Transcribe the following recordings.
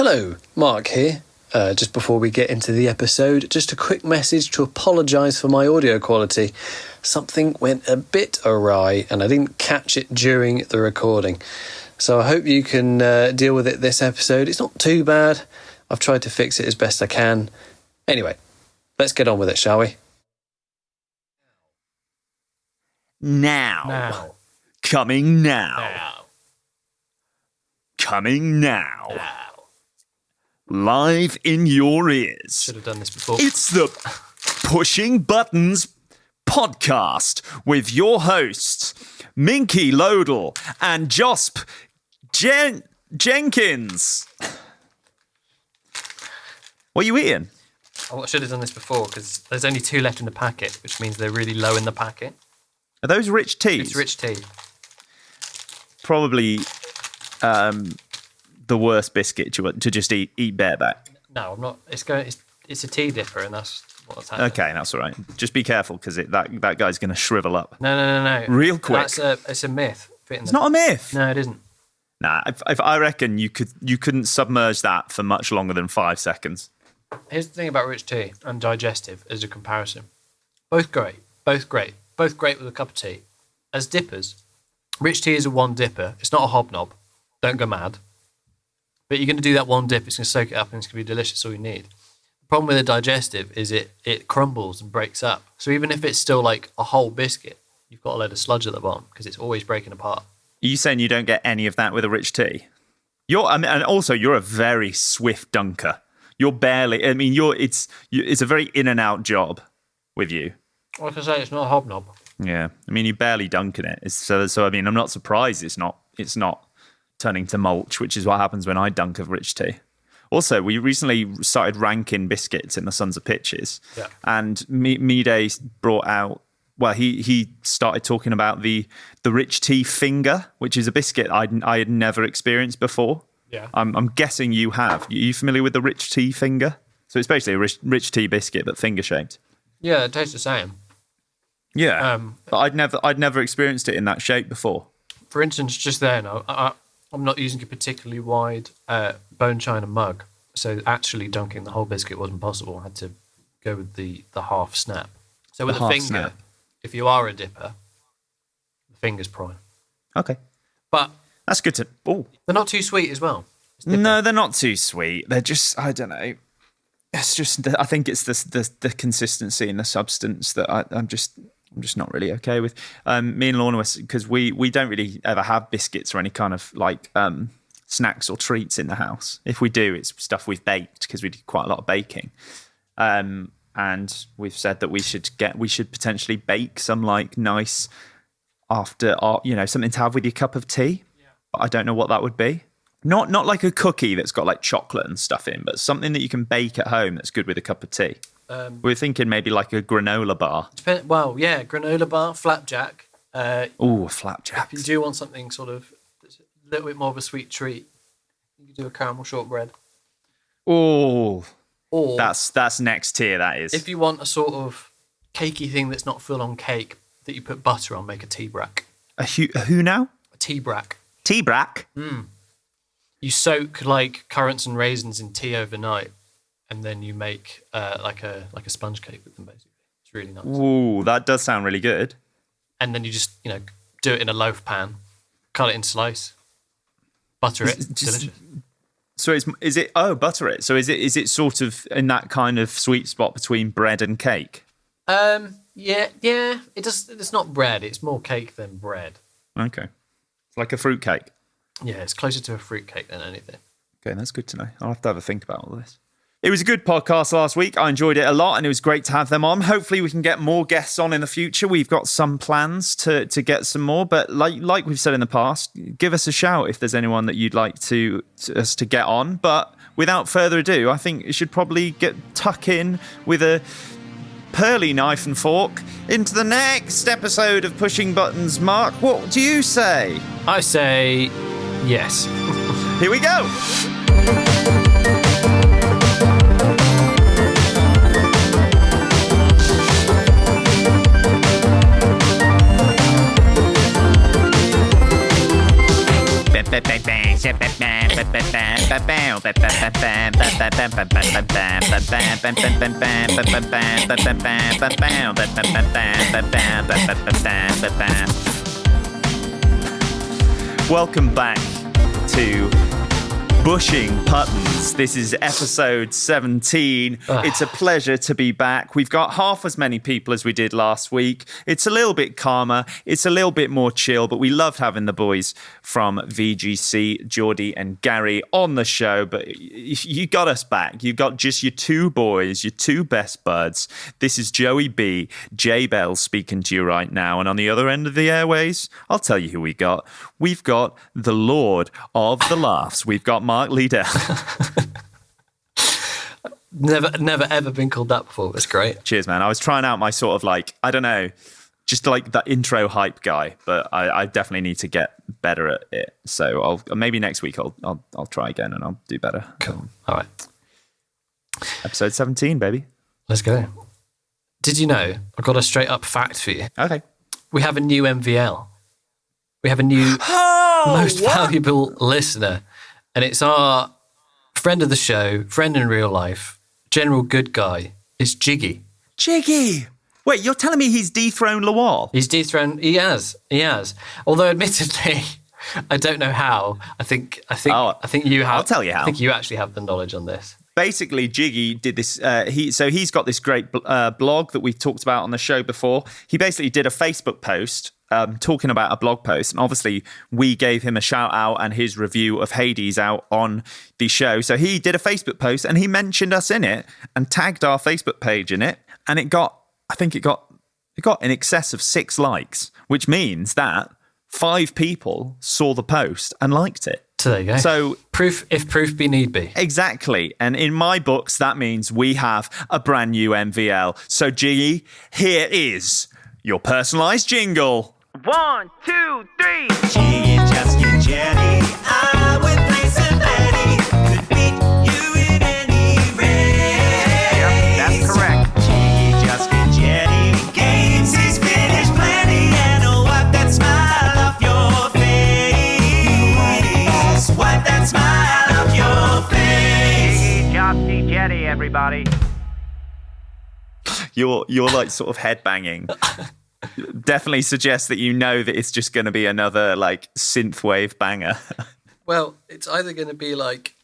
Hello, Mark here. Just before we get into the episode, just a quick message to apologise for my audio quality. Something went a bit awry and I didn't catch it during the recording. So I hope you can deal with it this episode. It's not too bad. I've tried to fix it as best I can. Anyway, let's get on with it, shall we? Now. Coming now. Coming now. Live in your ears. Should have done this before. It's the Pushing Buttons podcast with your hosts, Minky Lodel and Josp Jenkins. What are you eating? I should have done this before because there's only 2 left in the packet, which means they're really low in the packet. Are those rich teas? It's rich tea. Probably the worst biscuit to just eat bareback. No, I'm not. It's a tea dipper, and that's what's happening. Okay, that's all right. Just be careful because that guy's going to shrivel up. No. Real quick. It's a myth. It's not a myth. No, it isn't. Nah, I reckon you couldn't submerge that for much longer than 5 seconds. Here's the thing about rich tea and digestive as a comparison. Both great with a cup of tea. As dippers, rich tea is a one dipper. It's not a hobnob. Don't go mad. But you're going to do that one dip. It's going to soak it up and it's going to be delicious. All you need. The problem with a digestive is it crumbles and breaks up. So even if it's still like a whole biscuit, you've got a load of sludge at the bottom because it's always breaking apart. Are you saying you don't get any of that with a rich tea? And also you're a very swift dunker. You're barely. I mean, it's a very in and out job with you. Like I say, it's not a hobnob. Yeah, I mean, you're barely dunking it. So I mean, I'm not surprised it's not turning to mulch, which is what happens when I dunk of rich tea. Also, we recently started ranking biscuits in the Sons of Pitches, and Mide brought out. Well, he started talking about the rich tea finger, which is a biscuit I had never experienced before. Yeah, I'm guessing you have. Are you familiar with the rich tea finger? So it's basically a rich tea biscuit, but finger shaped. Yeah, it tastes the same. Yeah, but I'd never experienced it in that shape before. For instance, just then, I'm not using a particularly wide bone china mug, so actually dunking the whole biscuit wasn't possible. I had to go with the half snap. So with the finger, snap. If you are a dipper, the finger's prime. Okay, but that's good to. Oh, they're not too sweet as well. No, they're not too sweet. They're just, I don't know. It's just, I think it's the consistency and the substance that I'm just not really okay with. Me and Lorna, because we don't really ever have biscuits or any kind of like snacks or treats in the house. If we do, it's stuff we've baked because we do quite a lot of baking. And we've said that we should potentially bake some like nice after something to have with your cup of tea. Yeah. But I don't know what that would be. Not like a cookie that's got like chocolate and stuff in, but something that you can bake at home that's good with a cup of tea. We're thinking maybe like a granola bar. Granola bar, flapjack. Flapjack. If you do want something sort of a little bit more of a sweet treat, you can do a caramel shortbread. Oh, or that's next tier. That is. If you want a sort of cakey thing that's not full on cake that you put butter on, make a tea brack. A who now? A tea brack. Tea brack. You soak like currants and raisins in tea overnight, and then you make like a sponge cake with them. Basically, it's really nice. Ooh, that does sound really good. And then you just do it in a loaf pan, cut it in slice, butter it. Delicious. So is it? Oh, butter it. So is it sort of in that kind of sweet spot between bread and cake? Yeah. It's not bread. It's more cake than bread. Okay, it's like a fruit cake. Yeah, it's closer to a fruit cake than anything. Okay, that's good to know. I'll have to have a think about all this. It was a good podcast last week. I enjoyed it a lot, and it was great to have them on. Hopefully, we can get more guests on in the future. We've got some plans to get some more, but like we've said in the past, give us a shout if there's anyone that you'd like us to get on. But without further ado, I think it should probably tuck in with a pearly knife and fork into the next episode of Pushing Buttons. Mark, what do you say? I say yes. Here we go. Welcome back to Bushing Puttons. This is episode 17. It's a pleasure to be back. We've got half as many people as we did last week. It's a little bit calmer. It's a little bit more chill, but we loved having the boys from VGC, Geordie and Gary, on the show. But you got us back. You got just your two boys, your two best buds. This is Joey B, J Bell speaking to you right now. And on the other end of the airways, I'll tell you who we got. We've got the Lord of the Laughs. We've got Mark Liedell. Never ever been called that before. It's great. Cheers, man. I was trying out my sort of like, I don't know, just like that intro hype guy, but I definitely need to get better at it. So maybe next week I'll try again and I'll do better. Cool. All right. Episode 17, baby. Let's go. Did you know? I've got a straight up fact for you. Okay. We have a new MVL. We have a new most valuable listener. And it's our friend of the show, friend in real life, general good guy. It's Jiggy. Jiggy! Wait, you're telling me he's dethroned Lawal? He's dethroned. He has. Although, admittedly, I don't know how. I think you have. I'll tell you how. I think you actually have the knowledge on this. Basically, Jiggy did this. He's got this great blog that we've talked about on the show before. He basically did a Facebook post talking about a blog post, and obviously we gave him a shout out and his review of Hades out on the show. So he did a Facebook post and he mentioned us in it and tagged our Facebook page in it, and it got in excess of 6 likes, which means that 5 people saw the post and liked it. So there you go. So proof, if proof be need be. Exactly. And in my books, that means we have a brand new MVL. So Jiggy, here is your personalised jingle. 1, 2, 3. Jiggy just get jetty. I would play some Betty. Could beat you in any race. Yep, that's correct. Jiggy just get jetty. Games he's finished plenty. And wipe that smile off your face. Wipe that smile off your face. Jiggy Josky Jetty, everybody. You're like sort of headbanging. Definitely suggests that you know that it's just going to be another like synthwave banger. Well, it's either going to be like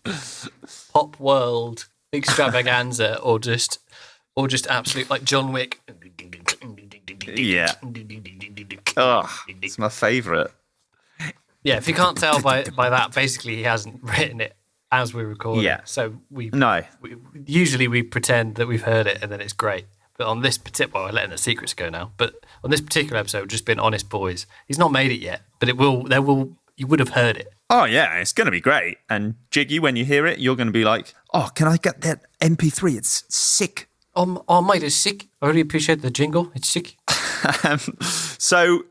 pop world extravaganza or just absolute like John Wick. Yeah. Oh, it's my favourite. Yeah, if you can't tell by that, basically he hasn't written it as we record. Yeah. So usually we pretend that we've heard it and then it's great. But on this particular, well, we're letting the secrets go now. But on this particular episode, we've just been honest boys. He's not made it yet, but it will. You would have heard it. Oh yeah, it's going to be great. And Jiggy, when you hear it, you're going to be like, "Oh, can I get that MP3? It's sick." Oh, mate, it's sick. I really appreciate the jingle. It's sick. So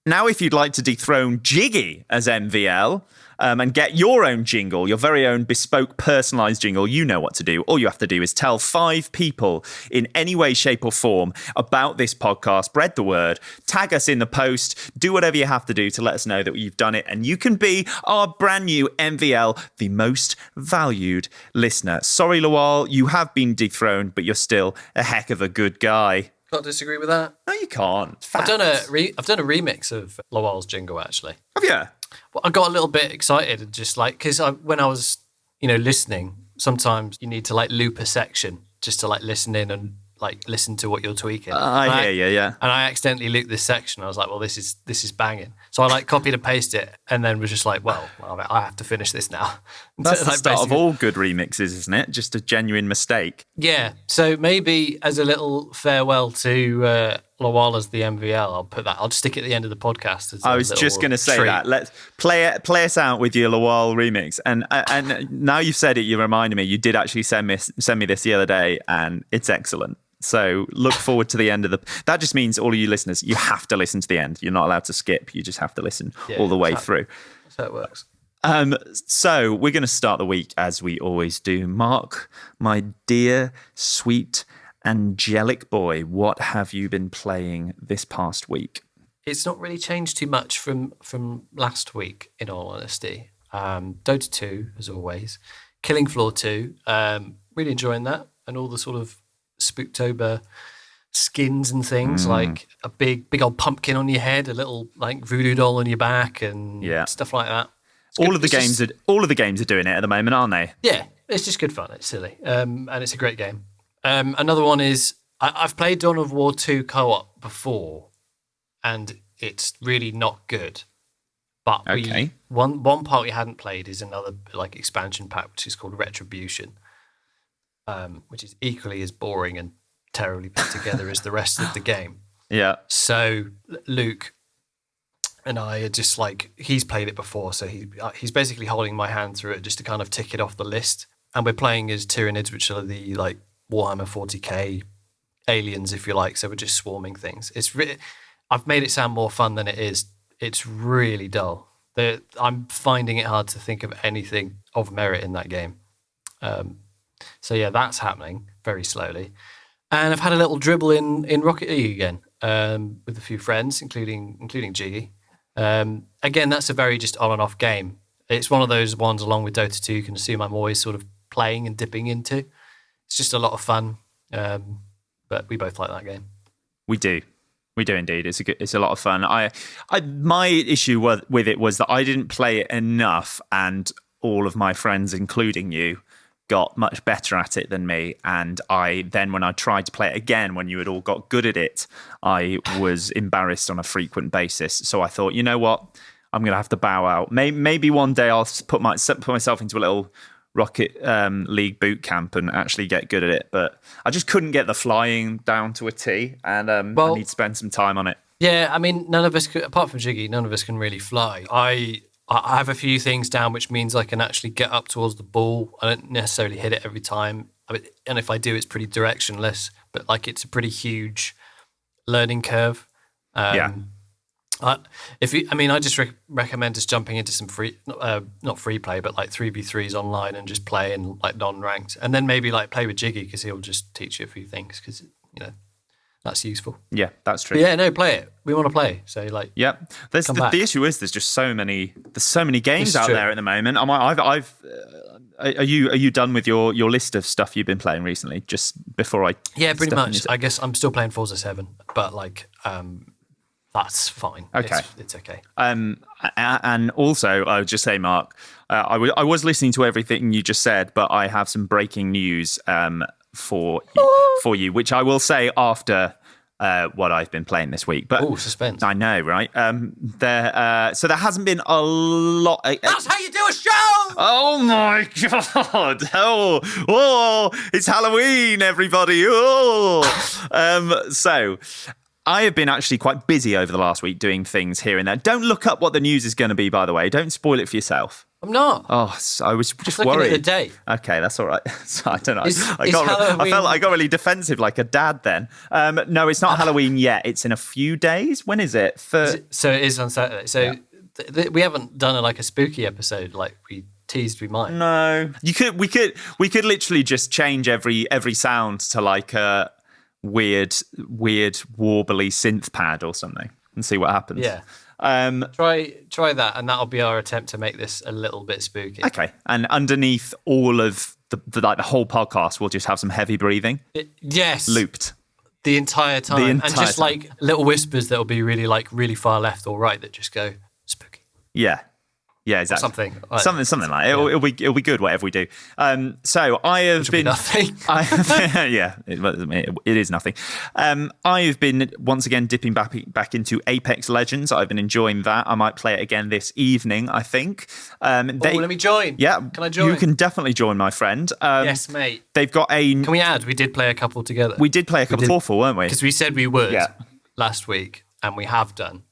now, if you'd like to dethrone Jiggy as MVL. And get your own jingle, your very own bespoke, personalised jingle, you know what to do. All you have to do is tell 5 people in any way, shape or form about this podcast, spread the word, tag us in the post, do whatever you have to do to let us know that you've done it. And you can be our brand new MVL, the most valued listener. Sorry, Lawal, you have been dethroned, but you're still a heck of a good guy. Can't disagree with that. No, you can't. I've done a remix of Lawal's jingle, actually. Have you? Well, I got a little bit excited and just like, because when I was, listening, sometimes you need to like loop a section just to like listen in and like listen to what you're tweaking. I hear you, yeah. And I accidentally looped this section. I was like, well, this is banging. So I like copied and pasted it and then was just like, well, I have to finish this now. That's the like, start of all good remixes, isn't it? Just a genuine mistake. Yeah. So maybe as a little farewell to Lawal as the MVL, I'll just stick it at the end of the podcast. As I was just going to say that. Let's play us out with your Lawal remix. And now you've said it, you reminded me. You did actually send me this the other day, and it's excellent. So look forward to the end of that just means all of you listeners, you have to listen to the end. You're not allowed to skip. You just have to listen all the way through. That's how it works. So we're going to start the week as we always do. Mark, my dear, sweet, angelic boy, what have you been playing this past week? It's not really changed too much from last week, in all honesty. Dota 2, as always. Killing Floor 2, really enjoying that, and all the sort of Spooktober skins and things, like a big old pumpkin on your head, a little like voodoo doll on your back, and stuff like that. All of the games are doing it at the moment, aren't they? Yeah, it's just good fun. It's silly, and it's a great game. Another one is I've played Dawn of War 2 co-op before, and it's really not good. But one part we hadn't played is another like expansion pack, which is called Retribution, which is equally as boring and terribly put together as the rest of the game. Yeah. So Luke and I are just like, he's played it before, so he's basically holding my hand through it just to kind of tick it off the list. And we're playing as Tyranids, which are the like Warhammer 40k aliens, if you like. So we're just swarming things. I've made it sound more fun than it is. It's really dull. I'm finding it hard to think of anything of merit in that game. So yeah, that's happening very slowly. And I've had a little dribble in Rocket League again with a few friends, including Jiggy. Again, that's a very just on and off game. It's one of those ones, along with Dota 2, you can assume I'm always sort of playing and dipping into. It's just a lot of fun, but we both like that game. We do indeed. It's a lot of fun. My issue with it was that I didn't play it enough, and all of my friends, including you, got much better at it than me. And when I tried to play it again, when you had all got good at it, I was embarrassed on a frequent basis. So I thought, you know what, I'm going to have to bow out. Maybe one day I'll put myself into a little Rocket League boot camp and actually get good at it. But I just couldn't get the flying down to a T, and I need to spend some time on it. Yeah, I mean, none of us, apart from Jiggy, none of us can really fly. I have a few things down, which means I can actually get up towards the ball. I don't necessarily hit it every time. And if I do, it's pretty directionless, but like it's a pretty huge learning curve. I just recommend just jumping into some not free play, but like 3v3s online and just play in like non-ranked. And then maybe like play with Jiggy, because he'll just teach you a few things, because, you know, that's useful. Yeah, that's true. But yeah, no, play it. We want to play. So like, yeah. The issue is there's just so many games out there at the moment. Are you done with your list of stuff you've been playing recently? Just before I pretty much. I guess I'm still playing Forza 7, but like that's fine. Okay, it's okay. And also I would just say, Mark, I was listening to everything you just said, but I have some breaking news for you, which I will say after what I've been playing this week. But suspense! I know, right? There hasn't been a lot. That's how you do a show. Oh my god! Oh, it's Halloween, everybody! Oh, so I have been actually quite busy over the last week doing things here and there. Don't look up what the news is going to be, by the way. Don't spoil it for yourself. I'm not. Oh, so I was just looking worried. at the date. Okay, that's all right. So I don't know. I Halloween... felt like I got really defensive, like a dad. Then, no, it's not Halloween yet. It's in a few days. When is it? So it is on Saturday. So we haven't done a spooky episode like we teased we might. No, we could literally just change every sound to like a weird warbly synth pad or something and see what happens. Yeah. Try that, and that'll be our attempt to make this a little bit spooky. Okay, and underneath all of the whole podcast, we'll just have some heavy breathing. Yes, looped the entire time, and just like little whispers that'll be really far left or right that just go spooky. Yeah, exactly. Something like it. It'll be good whatever we do. So I have been nothing. It is nothing. I have been once again dipping back into Apex Legends. I've been enjoying that. I might play it again this evening, I think. Let me join. Yeah, can I join? You can definitely join, my friend. Yes, mate. They've got a. Can we add? We did play a couple together. We did play a couple awful, weren't we? Because we said we would last week, and we have done.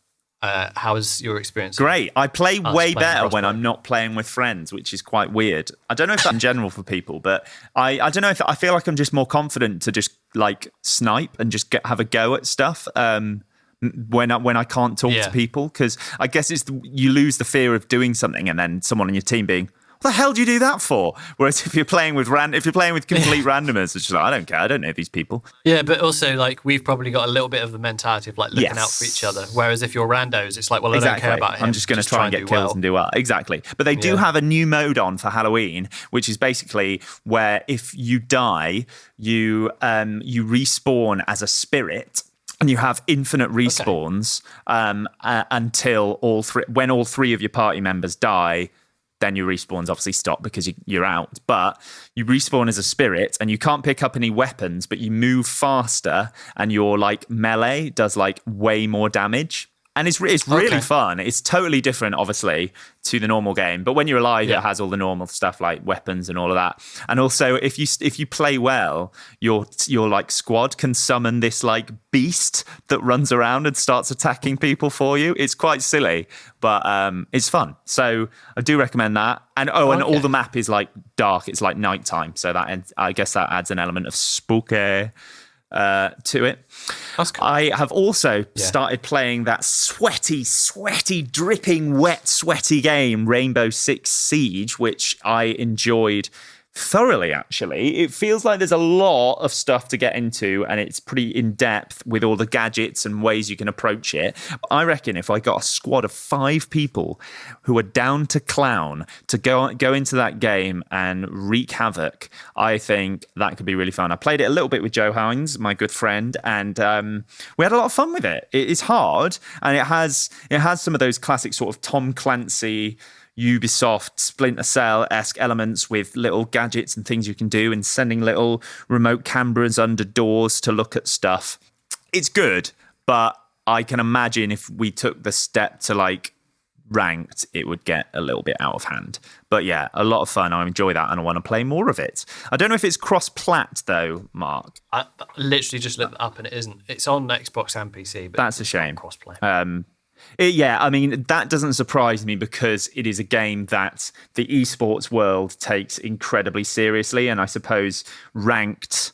How was your experience? Great. I play way better when I'm not playing with friends, which is quite weird. I don't know if that's in general for people, but I don't know if I feel like I'm just more confident to just like snipe and just have a go at stuff when I can't talk to people, because I guess you lose the fear of doing something and then someone on your team being, What the hell do you do that for? Whereas if you're playing with complete randomers, it's just like, I don't care. I don't know these people. Yeah, but also like we've probably got a little bit of the mentality of like looking out for each other. Whereas if you're randos, it's like, well, I don't care about him. I'm just going to try and get kills and do well. Exactly. But they do have a new mode on for Halloween, which is basically where if you die, you respawn as a spirit. And you have infinite respawns until when all three of your party members die. Then your respawns obviously stop because you're out. But you respawn as a spirit, and you can't pick up any weapons, but you move faster, and your like melee does like way more damage. And it's really fun. It's totally different, obviously, to the normal game. But when you're alive, it has all the normal stuff like weapons and all of that. And also, if you play well, your like squad can summon this like beast that runs around and starts attacking people for you. It's quite silly, but it's fun. So I do recommend that. And and all the map is like dark. It's like nighttime. So I guess that adds an element of spooky to it. That's cool. I have also started playing that sweaty, dripping, wet, sweaty game, Rainbow Six Siege, which I enjoyed thoroughly, actually. It feels like there's a lot of stuff to get into, and it's pretty in-depth with all the gadgets and ways you can approach it. I reckon if I got a squad of 5 people who are down to clown to go into that game and wreak havoc, I think that could be really fun. I played it a little bit with Joe Hines, my good friend, and we had a lot of fun with it. It is hard, and it has some of those classic sort of Tom Clancy, Ubisoft, Splinter Cell-esque elements with little gadgets and things you can do, and sending little remote cameras under doors to look at stuff. It's good, but I can imagine if we took the step to like ranked, it would get a little bit out of hand. But yeah, a lot of fun. I enjoy that, and I want to play more of it. I don't know if it's cross-plat though, Mark. I literally just looked it up and it isn't. It's on Xbox and PC, but that's a shame. Cross-play. I mean, that doesn't surprise me because it is a game that the esports world takes incredibly seriously. And I suppose ranked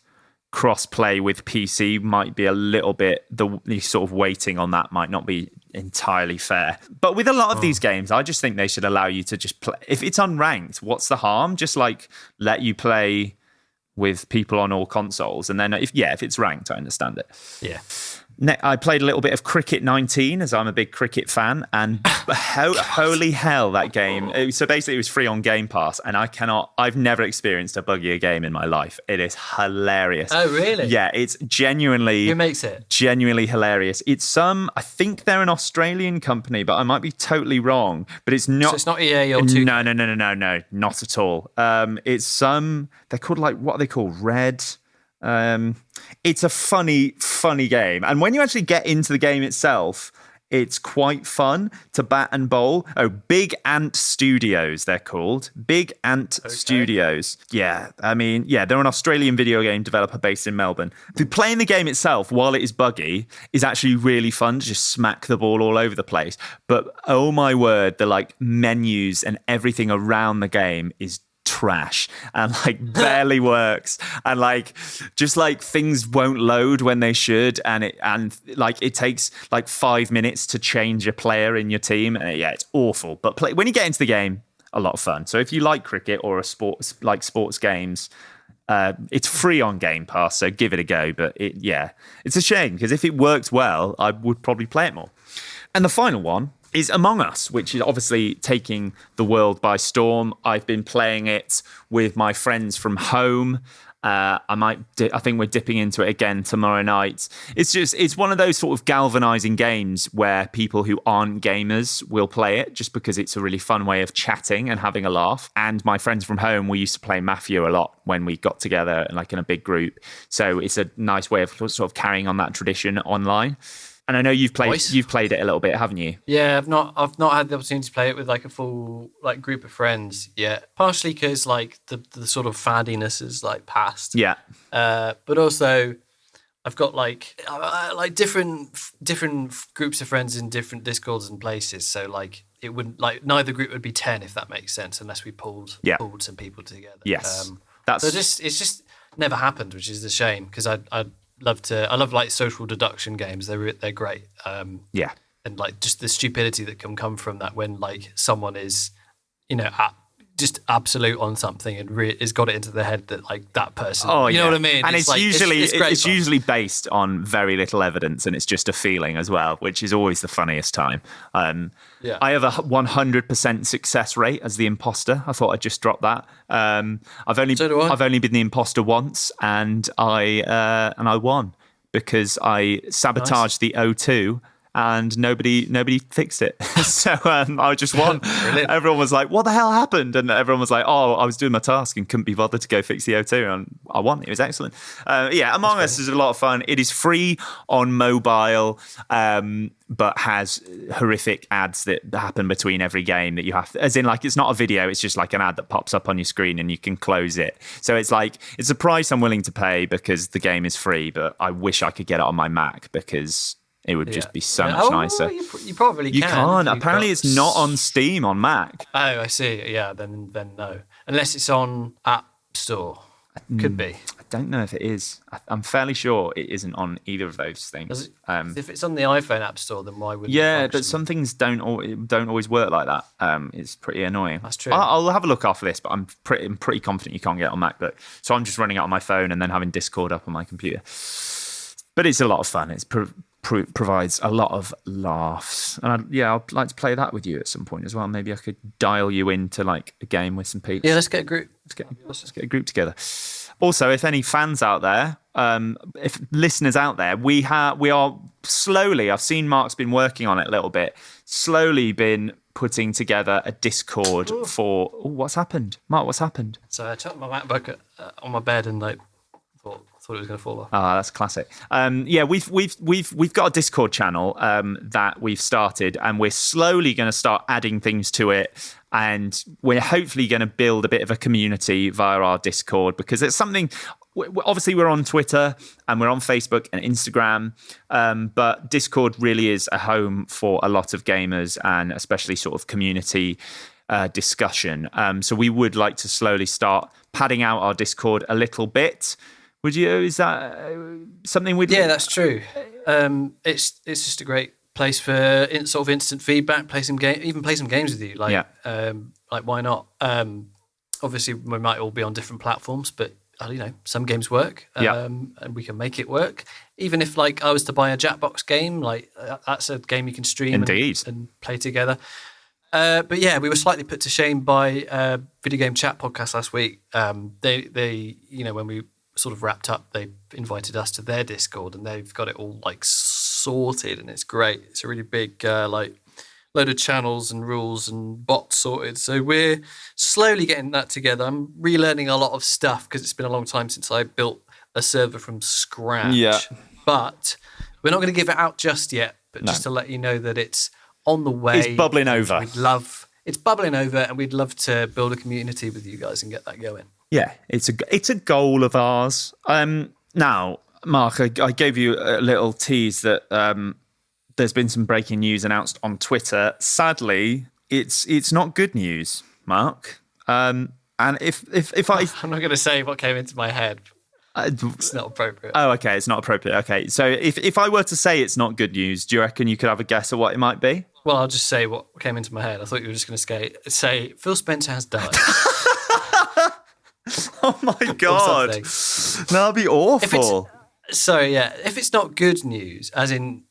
cross-play with PC might be a little bit, the sort of weighting on that might not be entirely fair. But with a lot of these games, I just think they should allow you to just play. If it's unranked, what's the harm? Just like let you play with people on all consoles. And then if it's ranked, I understand it. Yeah. I played a little bit of Cricket 19 as I'm a big cricket fan, and holy hell, that game. So basically it was free on Game Pass, and I've never experienced a buggier game in my life. It is hilarious. Oh, really? Yeah, it's genuinely... Who makes it? Genuinely hilarious. It's I think they're an Australian company, but I might be totally wrong. But it's not... So it's not EA or 2K? No, not at all. It's they're called like, what are they called? Red... it's a funny game, and when you actually get into the game itself, it's quite fun to bat and bowl. Big Ant Studios, they're called. Big Ant Studios. Yeah, I mean, they're an Australian video game developer based in Melbourne. Playing the game itself, while it is buggy, is actually really fun to just smack the ball all over the place. But oh my word, the like menus and everything around the game is trash and like barely works, and like just like things won't load when they should, and it takes like 5 minutes to change a player in your team, and it's awful. But when you get into the game, a lot of fun. So if you like cricket or sports games, it's free on Game Pass, so give it a go. But it's a shame because if it worked well, I would probably play it more. And the final one is Among Us, which is obviously taking the world by storm. I've been playing it with my friends from home. I think we're dipping into it again tomorrow night. It's one of those sort of galvanizing games where people who aren't gamers will play it just because it's a really fun way of chatting and having a laugh. And my friends from home, we used to play Mafia a lot when we got together, like in a big group. So it's a nice way of sort of carrying on that tradition online. And I know you've played it a little bit, haven't you? Yeah, I've not had the opportunity to play it with like a full like group of friends yet. Partially because like the sort of faddiness is like past. Yeah. But also I've got like different groups of friends in different Discords and places. So like it wouldn't like neither group would be 10 if that makes sense unless we pulled some people together. Yes. So it's just never happened, which is a shame because I love like social deduction games. They're great. And like just the stupidity that can come from that when like someone is, just absolute on something and has got it into their head that like that person. Oh, you know what I mean? And it's like, usually great it's fun. usually based on very little evidence, and it's just a feeling as well, which is always the funniest time. Yeah. I have a 100% success rate as the imposter. I thought I'd just drop that. I've do I. only been the imposter once, and I won because I sabotaged the O2. And nobody fixed it. So I just won. Brilliant. Everyone was like, what the hell happened? And everyone was like, oh, I was doing my task and couldn't be bothered to go fix the O2. And I won. It was excellent. Among Us is a lot of fun. It is free on mobile, but has horrific ads that happen between every game that you have to, as in like, it's not a video. It's just like an ad that pops up on your screen and you can close it. So it's like, it's a price I'm willing to pay because the game is free, but I wish I could get it on my Mac because it would just be so much nicer. You probably can. You can't. You've Apparently, got- it's not on Steam on Mac. Oh, I see. Yeah, then no. Unless it's on App Store. Could be. I don't know if it is. I'm fairly sure it isn't on either of those things. If it's on the iPhone App Store, then why would Yeah, it but some things don't always work like that. It's pretty annoying. That's true. I'll have a look after this, but I'm pretty confident you can't get it on MacBook. So I'm just running it on my phone and then having Discord up on my computer. But it's a lot of fun. It's provides a lot of laughs, and I'd like to play that with you at some point as well. Maybe I could dial you into like a game with some people. Yeah, let's get a group. Let's get a group together. Also, if any fans out there, if listeners out there, we are slowly. I've seen Mark's been working on it a little bit. Slowly been putting together a Discord for. Oh, what's happened, Mark? What's happened? So I chucked my MacBook on my bed and like thought it was going to fall off. Ah, that's classic. We've got a Discord channel that we've started, and we're slowly going to start adding things to it. And we're hopefully going to build a bit of a community via our Discord, because it's something. Obviously, we're on Twitter and we're on Facebook and Instagram, but Discord really is a home for a lot of gamers, and especially sort of community discussion. So we would like to slowly start padding out our Discord a little bit. Would you? Is that something we'd? Yeah, that's true. It's just a great place for sort of instant feedback. Play some games with you. Like, like why not? Obviously, we might all be on different platforms, but some games work, and we can make it work. Even if like I was to buy a Jackbox game, like that's a game you can stream and play together. But yeah, we were slightly put to shame by Video Game Chat podcast last week. They when we sort of wrapped up, they invited us to their Discord, and they've got it all like sorted, and it's great. It's a really big like load of channels and rules and bots sorted. So we're slowly getting that together. I'm relearning a lot of stuff because it's been a long time since I built a server from scratch. Yeah. But we're not going to give it out just yet, but just to let you know that it's on the way. It's bubbling over. It's bubbling over, and we'd love to build a community with you guys and get that going. Yeah, it's a goal of ours. Now, Mark, I gave you a little tease that there's been some breaking news announced on Twitter. Sadly, it's not good news, Mark. And if I'm not going to say what came into my head. It's not appropriate. Oh, okay, it's not appropriate. Okay, so if I were to say it's not good news, do you reckon you could have a guess at what it might be? Well, I'll just say what came into my head. I thought you were just going to say Phil Spencer has died. Oh my God, that'd be awful. If it's not good news, as in,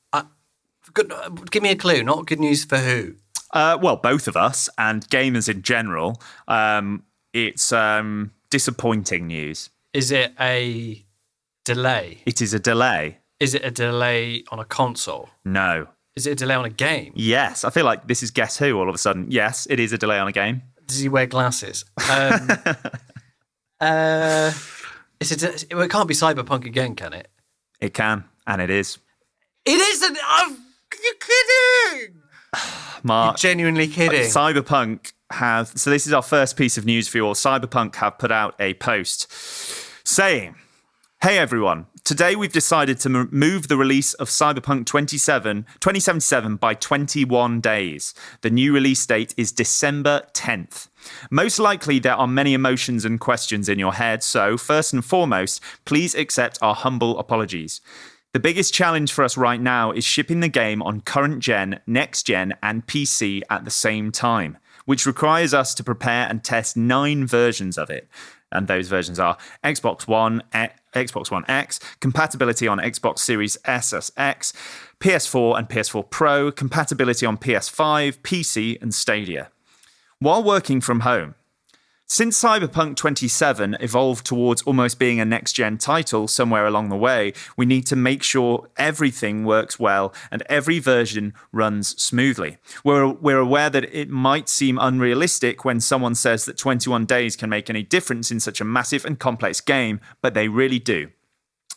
give me a clue. Not good news for who? Well, both of us and gamers in general. It's disappointing news. Is it a delay? It is a delay. Is it a delay on a console? No. Is it a delay on a game? Yes. I feel like this is Guess Who all of a sudden. Yes, it is a delay on a game. Does he wear glasses? It can't be Cyberpunk again, can it? It can, and it is. It isn't. You're kidding. Mark, You're genuinely kidding. Cyberpunk have. So this is our first piece of news for you all. Cyberpunk have put out a post saying, "Hey everyone, today we've decided to move the release of Cyberpunk 2077 by 21 days. The new release date is December 10th. Most likely there are many emotions and questions in your head, so first and foremost, please accept our humble apologies. The biggest challenge for us right now is shipping the game on current gen, next gen, and PC at the same time. which requires us to prepare and test 9 versions of it. And those versions are Xbox One, Xbox One X, compatibility on Xbox Series S as X, PS4 and PS4 Pro, compatibility on PS5, PC, and Stadia. While working from home, since Cyberpunk 27 evolved towards almost being a next-gen title somewhere along the way, we need to make sure everything works well and every version runs smoothly. We're aware that it might seem unrealistic when someone says that 21 days can make any difference in such a massive and complex game, but they really do.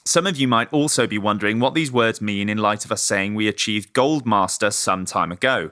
Some of you might also be wondering what these words mean in light of us saying we achieved Gold Master some time ago.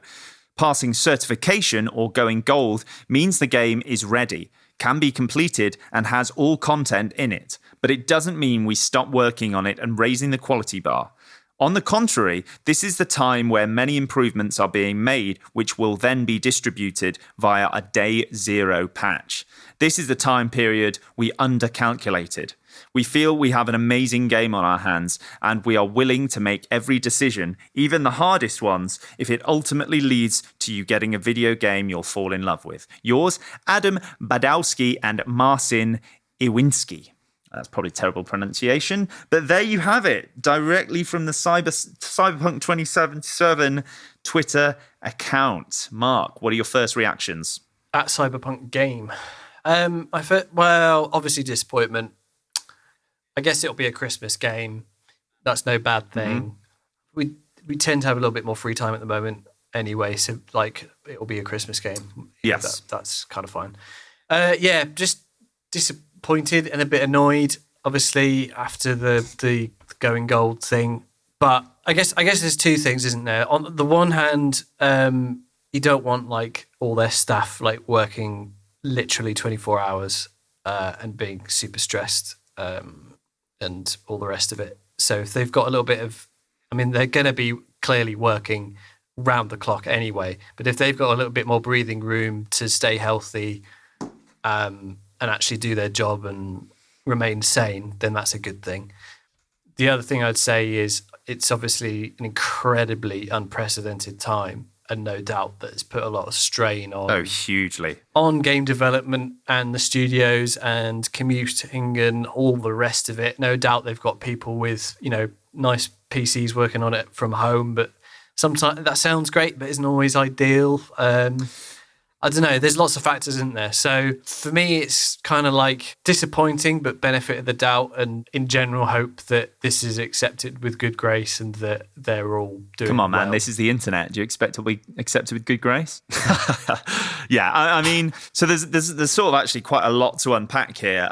Passing certification or going gold means the game is ready, can be completed, and has all content in it. But it doesn't mean we stop working on it and raising the quality bar. On the contrary, this is the time where many improvements are being made, which will then be distributed via a day 0 patch. This is the time period we undercalculated. We feel we have an amazing game on our hands, and we are willing to make every decision, even the hardest ones, if it ultimately leads to you getting a video game you'll fall in love with. Yours, Adam Badowski and Marcin Iwinski. That's probably terrible pronunciation, but there you have it, directly from the Cyberpunk 2077 Twitter account. Mark, what are your first reactions? At Cyberpunk game. Obviously disappointment. I guess it'll be a Christmas game. That's no bad thing. Mm-hmm. We tend to have a little bit more free time at the moment anyway, so like it'll be a Christmas game. Yes. That's kind of fine. Just disappointed and a bit annoyed, obviously, after the going gold thing. But I guess there's two things, isn't there? On the one hand, you don't want like all their staff like working literally 24 hours and being super stressed. And all the rest of it. So if they've got a little bit of, they're going to be clearly working round the clock anyway, but if they've got a little bit more breathing room to stay healthy and actually do their job and remain sane, then that's a good thing. The other thing I'd say is it's obviously an incredibly unprecedented time, and no doubt that it's put a lot of strain on. Oh, hugely. On game development and the studios and commuting and all the rest of it. No doubt they've got people with, nice PCs working on it from home, but sometimes that sounds great, but isn't always ideal. I don't know. There's lots of factors, isn't there? So for me, it's kind of like disappointing, but benefit of the doubt, and in general, hope that this is accepted with good grace and that they're all doing. Come on, man! Well. This is the internet. Do you expect to be accepted with good grace? Yeah, so there's sort of actually quite a lot to unpack here.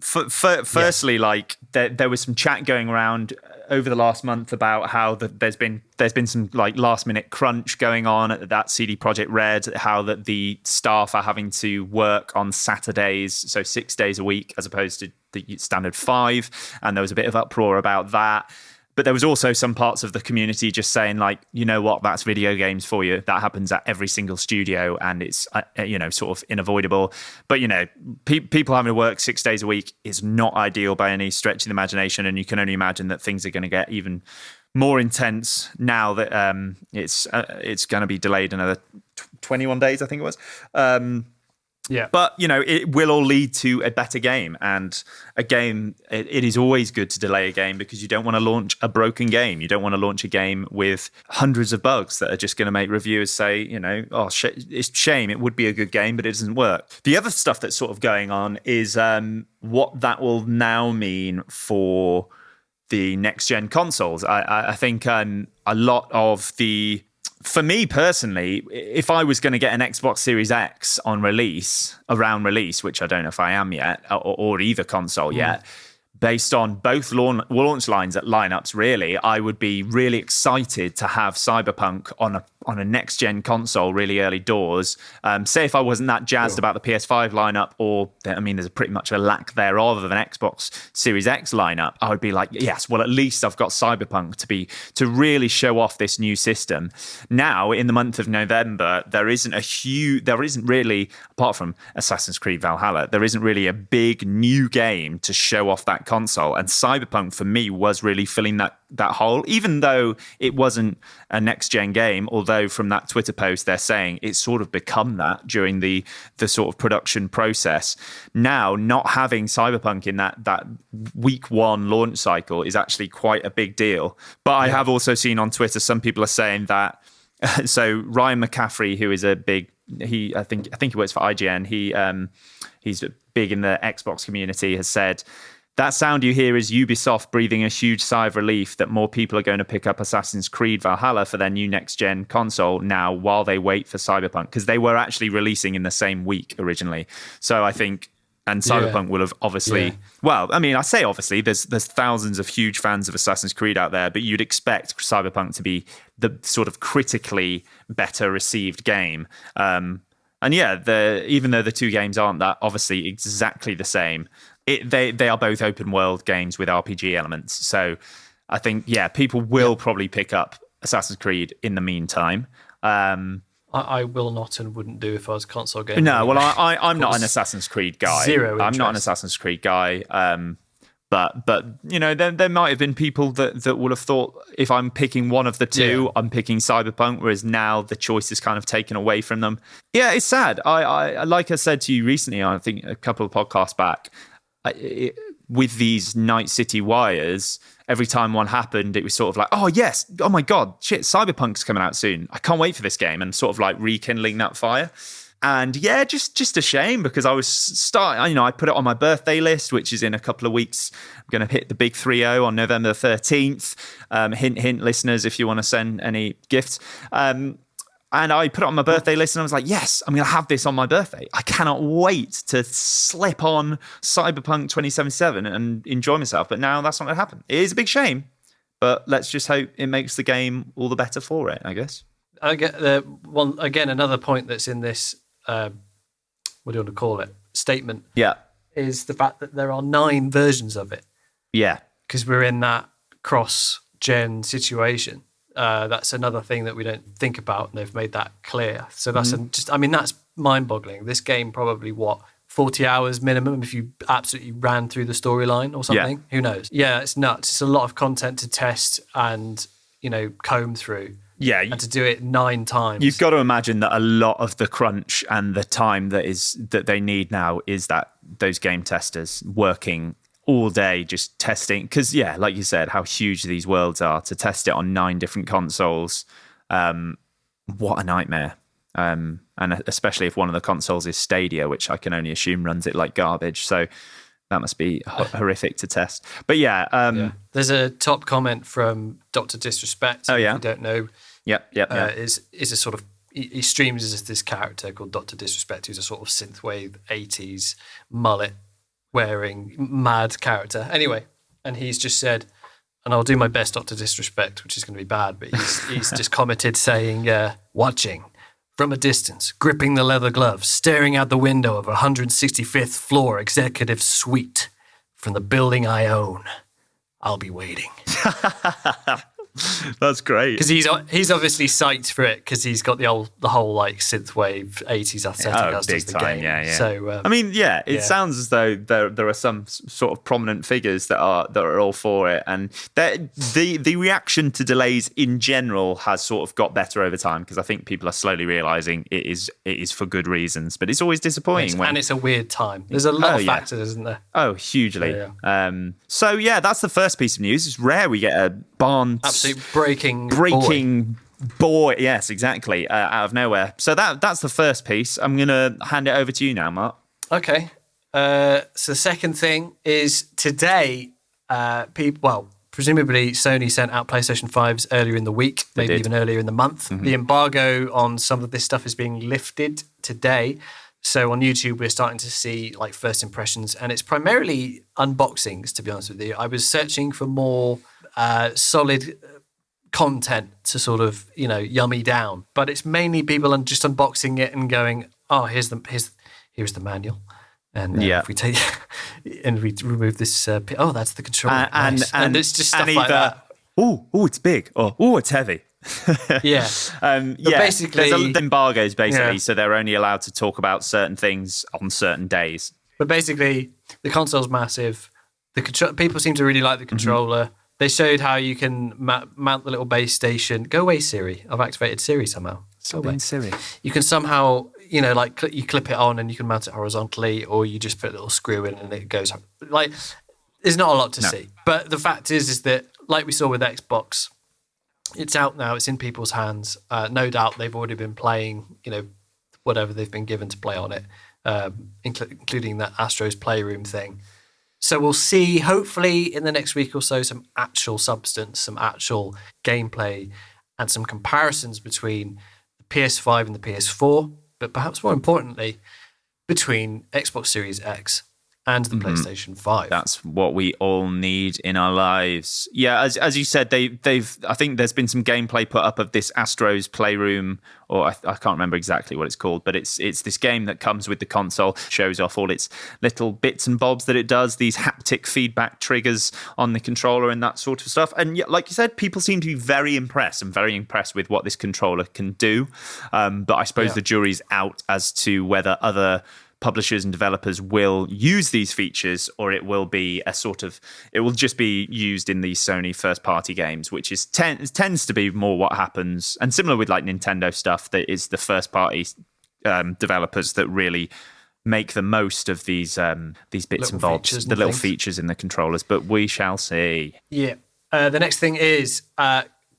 Firstly, like there was some chat going around over the last month about how there's been some like last minute crunch going on at CD Projekt Red, how that the staff are having to work on Saturdays, so 6 days a week as opposed to the standard 5, and there was a bit of uproar about that. But there was also some parts of the community just saying, like, you know what, that's video games for you. That happens at every single studio, and it's, sort of unavoidable. But, people having to work 6 days a week is not ideal by any stretch of the imagination. And you can only imagine that things are going to get even more intense now that it's going to be delayed another 21 days, I think it was. Yeah. But, it will all lead to a better game. And a game, it is always good to delay a game because you don't want to launch a broken game. You don't want to launch a game with hundreds of bugs that are just going to make reviewers say, it's a shame. It would be a good game, but it doesn't work. The other stuff that's sort of going on is what that will now mean for the next-gen consoles. I think a lot of the... For me personally, if I was going to get an Xbox Series X around release, which I don't know if I am yet, or either console yet, based on both launch lineups, really, I would be really excited to have Cyberpunk on a next-gen console really early doors. Say if I wasn't that jazzed about the PS5 lineup, or, there's pretty much a lack thereof of an Xbox Series X lineup, I would be like, yes, well, at least I've got Cyberpunk to really show off this new system. Now, in the month of November, there isn't really, apart from Assassin's Creed Valhalla, there isn't really a big new game to show off that console. And Cyberpunk, for me, was really filling hole, even though it wasn't a next-gen game, although from that Twitter post they're saying it's sort of become that during the sort of production process. Now, not having Cyberpunk in that week one launch cycle is actually quite a big deal. But I have also seen on Twitter some people are saying that, so Ryan McCaffrey, who is I think he works for IGN, he's big in the Xbox community, has said, that sound you hear is Ubisoft breathing a huge sigh of relief that more people are going to pick up Assassin's Creed Valhalla for their new next-gen console now while they wait for Cyberpunk, because they were actually releasing in the same week originally. So I think, and Cyberpunk will have obviously, well, I mean, I say obviously, there's thousands of huge fans of Assassin's Creed out there, but you'd expect Cyberpunk to be the sort of critically better received game. And yeah, even though the two games aren't that obviously exactly the same, they are both open world games with RPG elements. So I think, people will probably pick up Assassin's Creed in the meantime. I will not and wouldn't do if I was a console gamer. No, well, I'm not an Assassin's Creed guy. I'm not an Assassin's Creed guy. But you know, there might have been people that would have thought, if I'm picking one of the two, I'm picking Cyberpunk, whereas now the choice is kind of taken away from them. Yeah, it's sad. I like I said to you recently, I think a couple of podcasts back, with these Night City wires, every time one happened, it was sort of like, oh yes, oh my god, shit, Cyberpunk's coming out soon. I can't wait for this game, and sort of like rekindling that fire. And yeah, just a shame, because I was I put it on my birthday list, which is in a couple of weeks. I'm going to hit the big 3-0 on November 13th. Hint, hint, listeners, if you want to send any gifts. And I put it on my birthday list, and I was like, yes, I'm going to have this on my birthday. I cannot wait to slip on Cyberpunk 2077 and enjoy myself. But now that's not going to happen. It is a big shame, but let's just hope it makes the game all the better for it, I guess. I get another point that's in this, what do you want to call it, statement, is the fact that there are 9 versions of it. Yeah. Because we're in that cross-gen situation. That's another thing that we don't think about, and they've made that clear. So that's that's mind-boggling. This game probably 40 hours minimum if you absolutely ran through the storyline or something. Who knows? Yeah, it's nuts. It's a lot of content to test and comb through. Yeah, and to do it 9 times. You've got to imagine that a lot of the crunch and the time that they need now is that those game testers working all day just testing, because like you said, how huge these worlds are, to test it on 9 different consoles. What a nightmare. And especially if one of the consoles is Stadia, which I can only assume runs it like garbage. So that must be horrific to test. But there's a top comment from Dr. Disrespect. If you don't know. Is a sort of, he streams as this character called Dr. Disrespect, who's a sort of synthwave 80s mullet wearing mad character. Anyway, and he's just said, and I'll do my best Dr. Disrespect, which is going to be bad, but he's just commented saying, watching from a distance, gripping the leather gloves, staring out the window of a 165th floor executive suite from the building I own. I'll be waiting. That's great, because he's obviously psyched for it, because he's got the whole like synthwave 80s aesthetic as does the game. So I mean, it sounds as though there are some sort of prominent figures that are all for it, and the reaction to delays in general has sort of got better over time, because I think people are slowly realizing it is for good reasons, but it's always disappointing and it's a weird time. There's a lot of factors, isn't there? Oh, hugely. So that's the first piece of news. It's rare we get a barn breaking boy. Yes, exactly. Out of nowhere. So that's the first piece. I'm going to hand it over to you now, Mark. Okay. So the second thing is today, presumably Sony sent out PlayStation 5s earlier in the week, maybe even earlier in the month. Mm-hmm. The embargo on some of this stuff is being lifted today. So on YouTube, we're starting to see like first impressions, and it's primarily unboxings, to be honest with you. I was searching for more solid content to sort of, yummy down, but it's mainly people just unboxing it and going, oh, here's the manual. And if we take and we remove this, that's the controller. And it's just stuff like that. Oh, it's big. Oh, it's heavy. Basically, there's embargoes so they're only allowed to talk about certain things on certain days. But basically, the console's massive. People seem to really like the controller. They showed how you can mount the little base station. Go away, Siri. I've activated Siri somehow. Go away. Siri. You can somehow, like you clip it on and you can mount it horizontally, or you just put a little screw in and it goes. Like, there's not a lot to see. But the fact is that, like we saw with Xbox, it's out now. It's in people's hands. No doubt they've already been playing, whatever they've been given to play on it, including that Astro's Playroom thing. So we'll see, hopefully, in the next week or so, some actual substance, some actual gameplay, and some comparisons between the PS5 and the PS4, but perhaps more importantly, between Xbox Series X and the PlayStation 5. That's what we all need in our lives. Yeah, as you said, they've. I think there's been some gameplay put up of this Astro's Playroom, or I can't remember exactly what it's called, but it's this game that comes with the console, shows off all its little bits and bobs that it does, these haptic feedback triggers on the controller and that sort of stuff. And yeah, like you said, people seem to be very impressed with what this controller can do. But I suppose the jury's out as to whether other publishers and developers will use these features, or it will just be used in these Sony first party games, which is tends to be more what happens. And similar with like Nintendo stuff, that is the first party developers that really make the most of these bits and bobs, the little features in the controllers. But we shall see. Yeah. The next thing is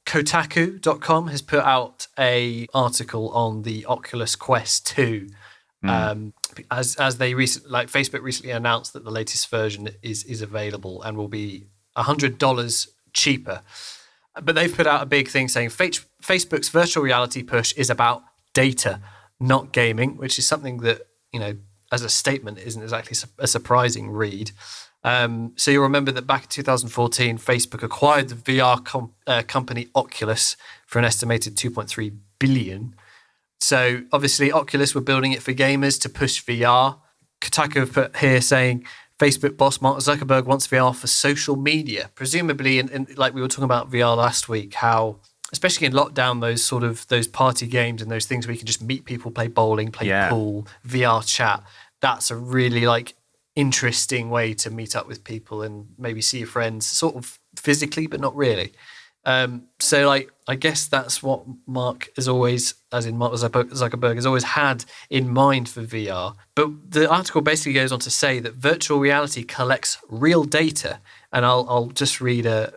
Kotaku.com has put out a article on the Oculus Quest 2. As they Facebook recently announced that the latest version is available and will be $100 cheaper. But they've put out a big thing saying Facebook's virtual reality push is about data, not gaming, which is something that, as a statement isn't exactly a surprising read. So you'll remember that back in 2014, Facebook acquired the VR company Oculus for an estimated $2.3 billion. So obviously Oculus were building it for gamers to push VR. Kotaku have put here saying Facebook boss Mark Zuckerberg wants VR for social media. Presumably, and like we were talking about VR last week, how especially in lockdown, those party games and those things where you can just meet people, play bowling, play pool, VR chat. That's a really interesting way to meet up with people and maybe see your friends sort of physically, but not really. So I guess that's what Mark is always, as in Mark Zuckerberg, has always had in mind for VR. But the article basically goes on to say that virtual reality collects real data. And I'll just read a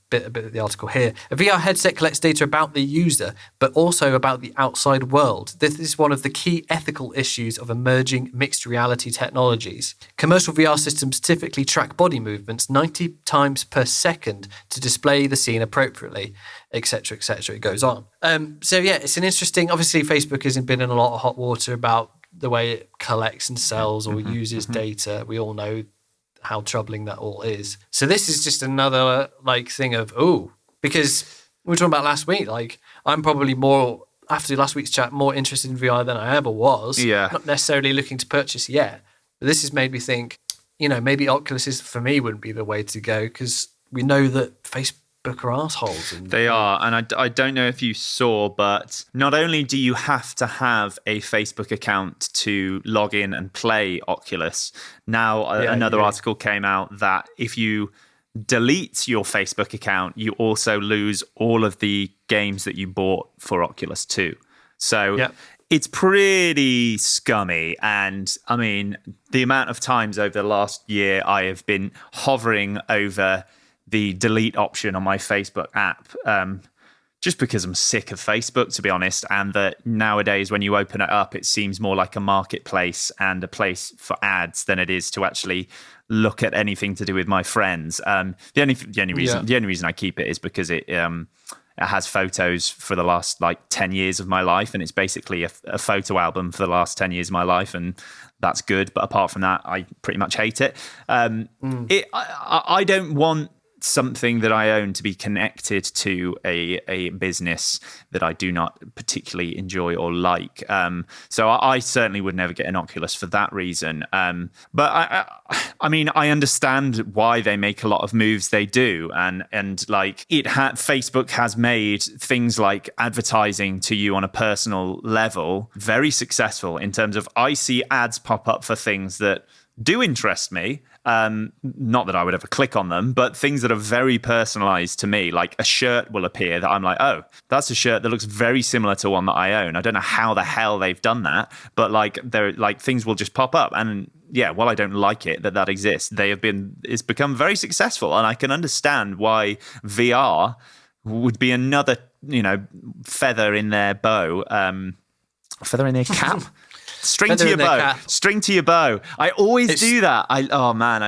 bit of the article here. A VR headset collects data about the user, but also about the outside world. This is one of the key ethical issues of emerging mixed reality technologies. Commercial VR systems typically track body movements 90 times per second to display the scene appropriately, etc., etc. It goes on. So yeah, it's an interesting. Obviously, Facebook has been in a lot of hot water about the way it collects and sells or uses data. We all know how troubling that all is. So this is just another thing of because we were talking about last week. I'm probably more after last week's chat more interested in VR than I ever was. Yeah. Not necessarily looking to purchase yet, but this has made me think. Maybe Oculus for me wouldn't be the way to go because we know that Facebook are assholes. They are, and I don't know if you saw, but not only do you have to have a Facebook account to log in and play Oculus, now another article came out that if you delete your Facebook account, you also lose all of the games that you bought for Oculus 2. So it's pretty scummy. And I mean, the amount of times over the last year I have been hovering over the delete option on my Facebook app, just because I'm sick of Facebook, to be honest, and that nowadays when you open it up, it seems more like a marketplace and a place for ads than it is to actually look at anything to do with my friends. The only reason I keep it is because it has photos for the last 10 years of my life, and it's basically a photo album for the last 10 years of my life, and that's good. But apart from that, I pretty much hate it. I don't want something that I own to be connected to a business that I do not particularly enjoy or like. So I certainly would never get an Oculus for that reason. But I mean, I understand why they make a lot of moves they do, and Facebook has made things like advertising to you on a personal level very successful in terms of I see ads pop up for things that do interest me, Not that I would ever click on them, but things that are very personalized to me, like a shirt will appear that I'm like, oh, that's a shirt that looks very similar to one that I own. I don't know how the hell they've done that, but like things will just pop up. And yeah, while I don't like it that exists, it's become very successful. And I can understand why VR would be another, feather in their bow, feather in their cap. String to your bow. String to your bow. I always do that. I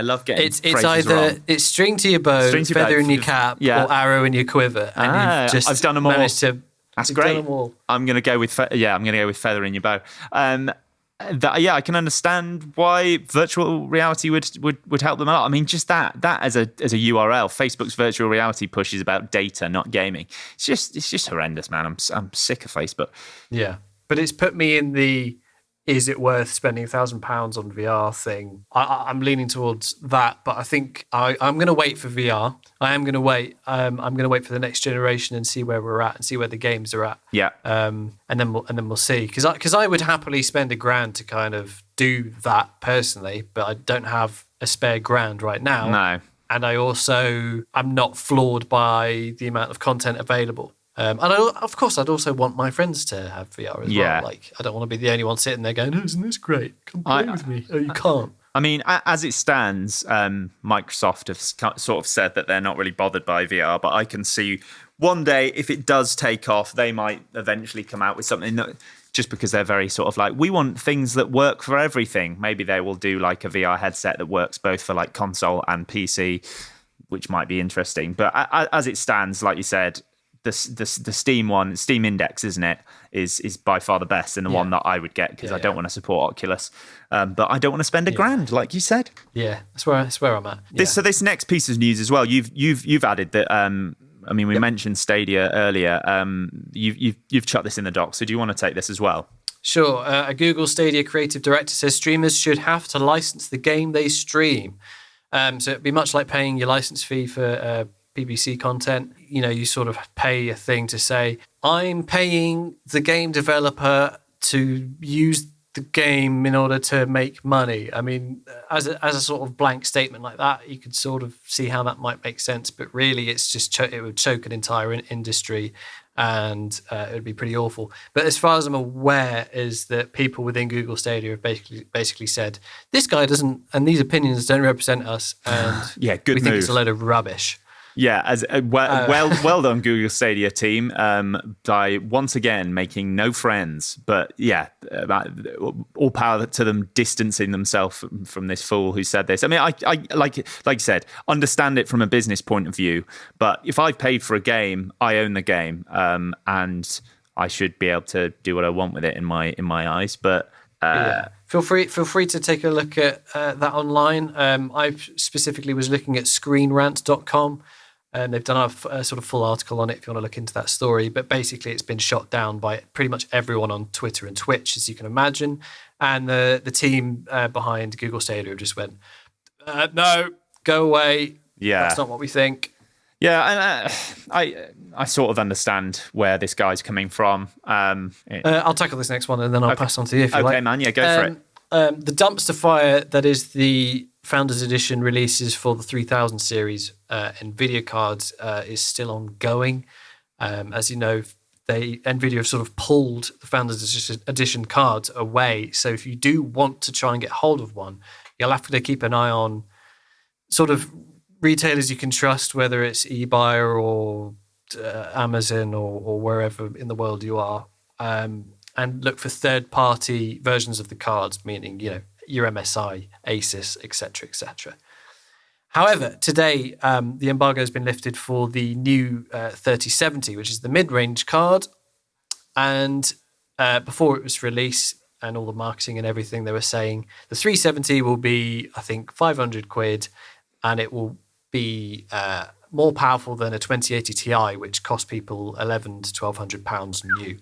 love getting it's either wrong. It's string to your bow, feather in your cap, or arrow in your quiver. And you've just I've done them all. managed to. That's great. Done them all. I'm gonna go with feather in your bow. I can understand why virtual reality would help them a lot. I mean, just that as a URL, Facebook's virtual reality push is about data, not gaming. It's just horrendous, man. I'm sick of Facebook. Yeah, but it's put me in the is it worth spending £1,000 on VR thing. I'm leaning towards that, but I think I'm going to wait for VR. I am going to wait. I'm going to wait for the next generation and see where we're at and see where the games are at. Yeah. And then we'll see. Because I would happily spend £1,000 to kind of do that personally, but I don't have a spare £1,000 right now. No. And I'm not floored by the amount of content available. And of course, I'd also want my friends to have VR as well. Like, I don't want to be the only one sitting there going, "Oh, isn't this great? Come play with me." Oh, you can't. I mean, as it stands, Microsoft have sort of said that they're not really bothered by VR, but I can see one day if it does take off, they might eventually come out with something that, just because they're very sort of like, we want things that work for everything. Maybe they will do like a VR headset that works both for like console and PC, which might be interesting. But as it stands, like you said, the Steam Index, isn't it, is by far the best and the one that I would get because I don't want to support Oculus, but I don't want to spend £1,000, like you said. Yeah, that's where I'm at. Yeah. So this next piece of news as well, you've added that. We mentioned Stadia earlier. You've chucked this in the doc. So do you want to take this as well? Sure. A Google Stadia creative director says streamers should have to license the game they stream. So it'd be much like paying your license fee for BBC content. You sort of pay a thing to say, I'm paying the game developer to use the game in order to make money. I mean, as a sort of blank statement like that, you could sort of see how that might make sense, but really it's just it would choke an entire industry and it would be pretty awful. But as far as I'm aware, is that people within Google Stadia have basically said, this guy doesn't, and these opinions don't represent us, and good we think move. it's a load of rubbish. Yeah, well done, Google Stadia team, by once again making no friends. But yeah, all power to them distancing themselves from this fool who said this. I mean, I like you said, understand it from a business point of view. But if I've paid for a game, I own the game, and I should be able to do what I want with it in my eyes. But Feel free to take a look at that online. I specifically was looking at screenrant.com. And they've done a sort of full article on it if you want to look into that story. But basically, it's been shot down by pretty much everyone on Twitter and Twitch, as you can imagine. And the team behind Google Stadia just went, no, go away. Yeah. That's not what we think. Yeah, and I sort of understand where this guy's coming from. I'll tackle this next one and then I'll pass on to you if you like. Okay, man, yeah, go for it. The dumpster fire that is the Founders Edition releases for the 3000 series NVIDIA cards is still ongoing. As you know, NVIDIA have sort of pulled the Founders Edition cards away. So if you do want to try and get hold of one, you'll have to keep an eye on sort of retailers you can trust, whether it's eBuyer or Amazon or wherever in the world you are, and look for third-party versions of the cards, meaning, your MSI, Asus, etc., etc. However, today, the embargo has been lifted for the new 3070, which is the mid-range card. And before it was released and all the marketing and everything, they were saying the 370 will be, I think, 500 quid, and it will be more powerful than a 2080 Ti, which cost people £1,100 to £1,200 new.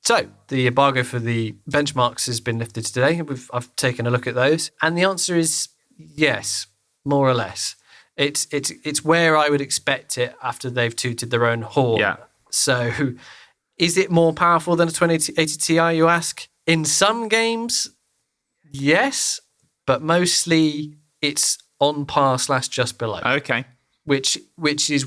So the embargo for the benchmarks has been lifted today. I've taken a look at those, and the answer is yes, more or less. It's where I would expect it after they've tooted their own horn. Yeah. So, is it more powerful than a 2080 Ti? You ask. In some games, yes, but mostly it's on par / just below. Okay. Which is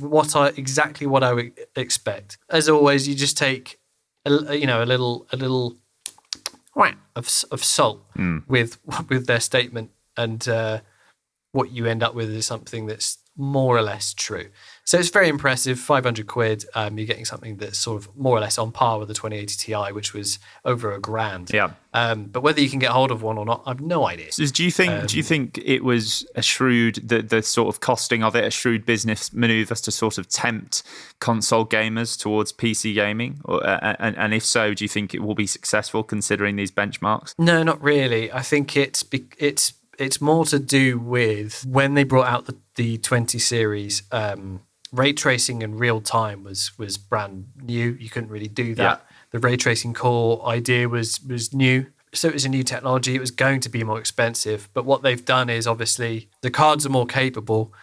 exactly what I would expect. As always, you just take a little whack of salt with their statement, and what you end up with is something that's more or less true. So it's very impressive. 500 quid. You're getting something that's sort of more or less on par with the 2080 Ti, which was over $1,000. Yeah. But whether you can get hold of one or not, I've no idea. So do you think it was a shrewd, the sort of costing of it, a shrewd business maneuver to sort of tempt console gamers towards PC gaming? And if so, do you think it will be successful considering these benchmarks? No, not really. I think it's more to do with when they brought out the 20 series. Ray tracing in real time was brand new. You couldn't really do that. Yeah. The ray tracing core idea was new. So it was a new technology. It was going to be more expensive. But what they've done is obviously the cards are more capable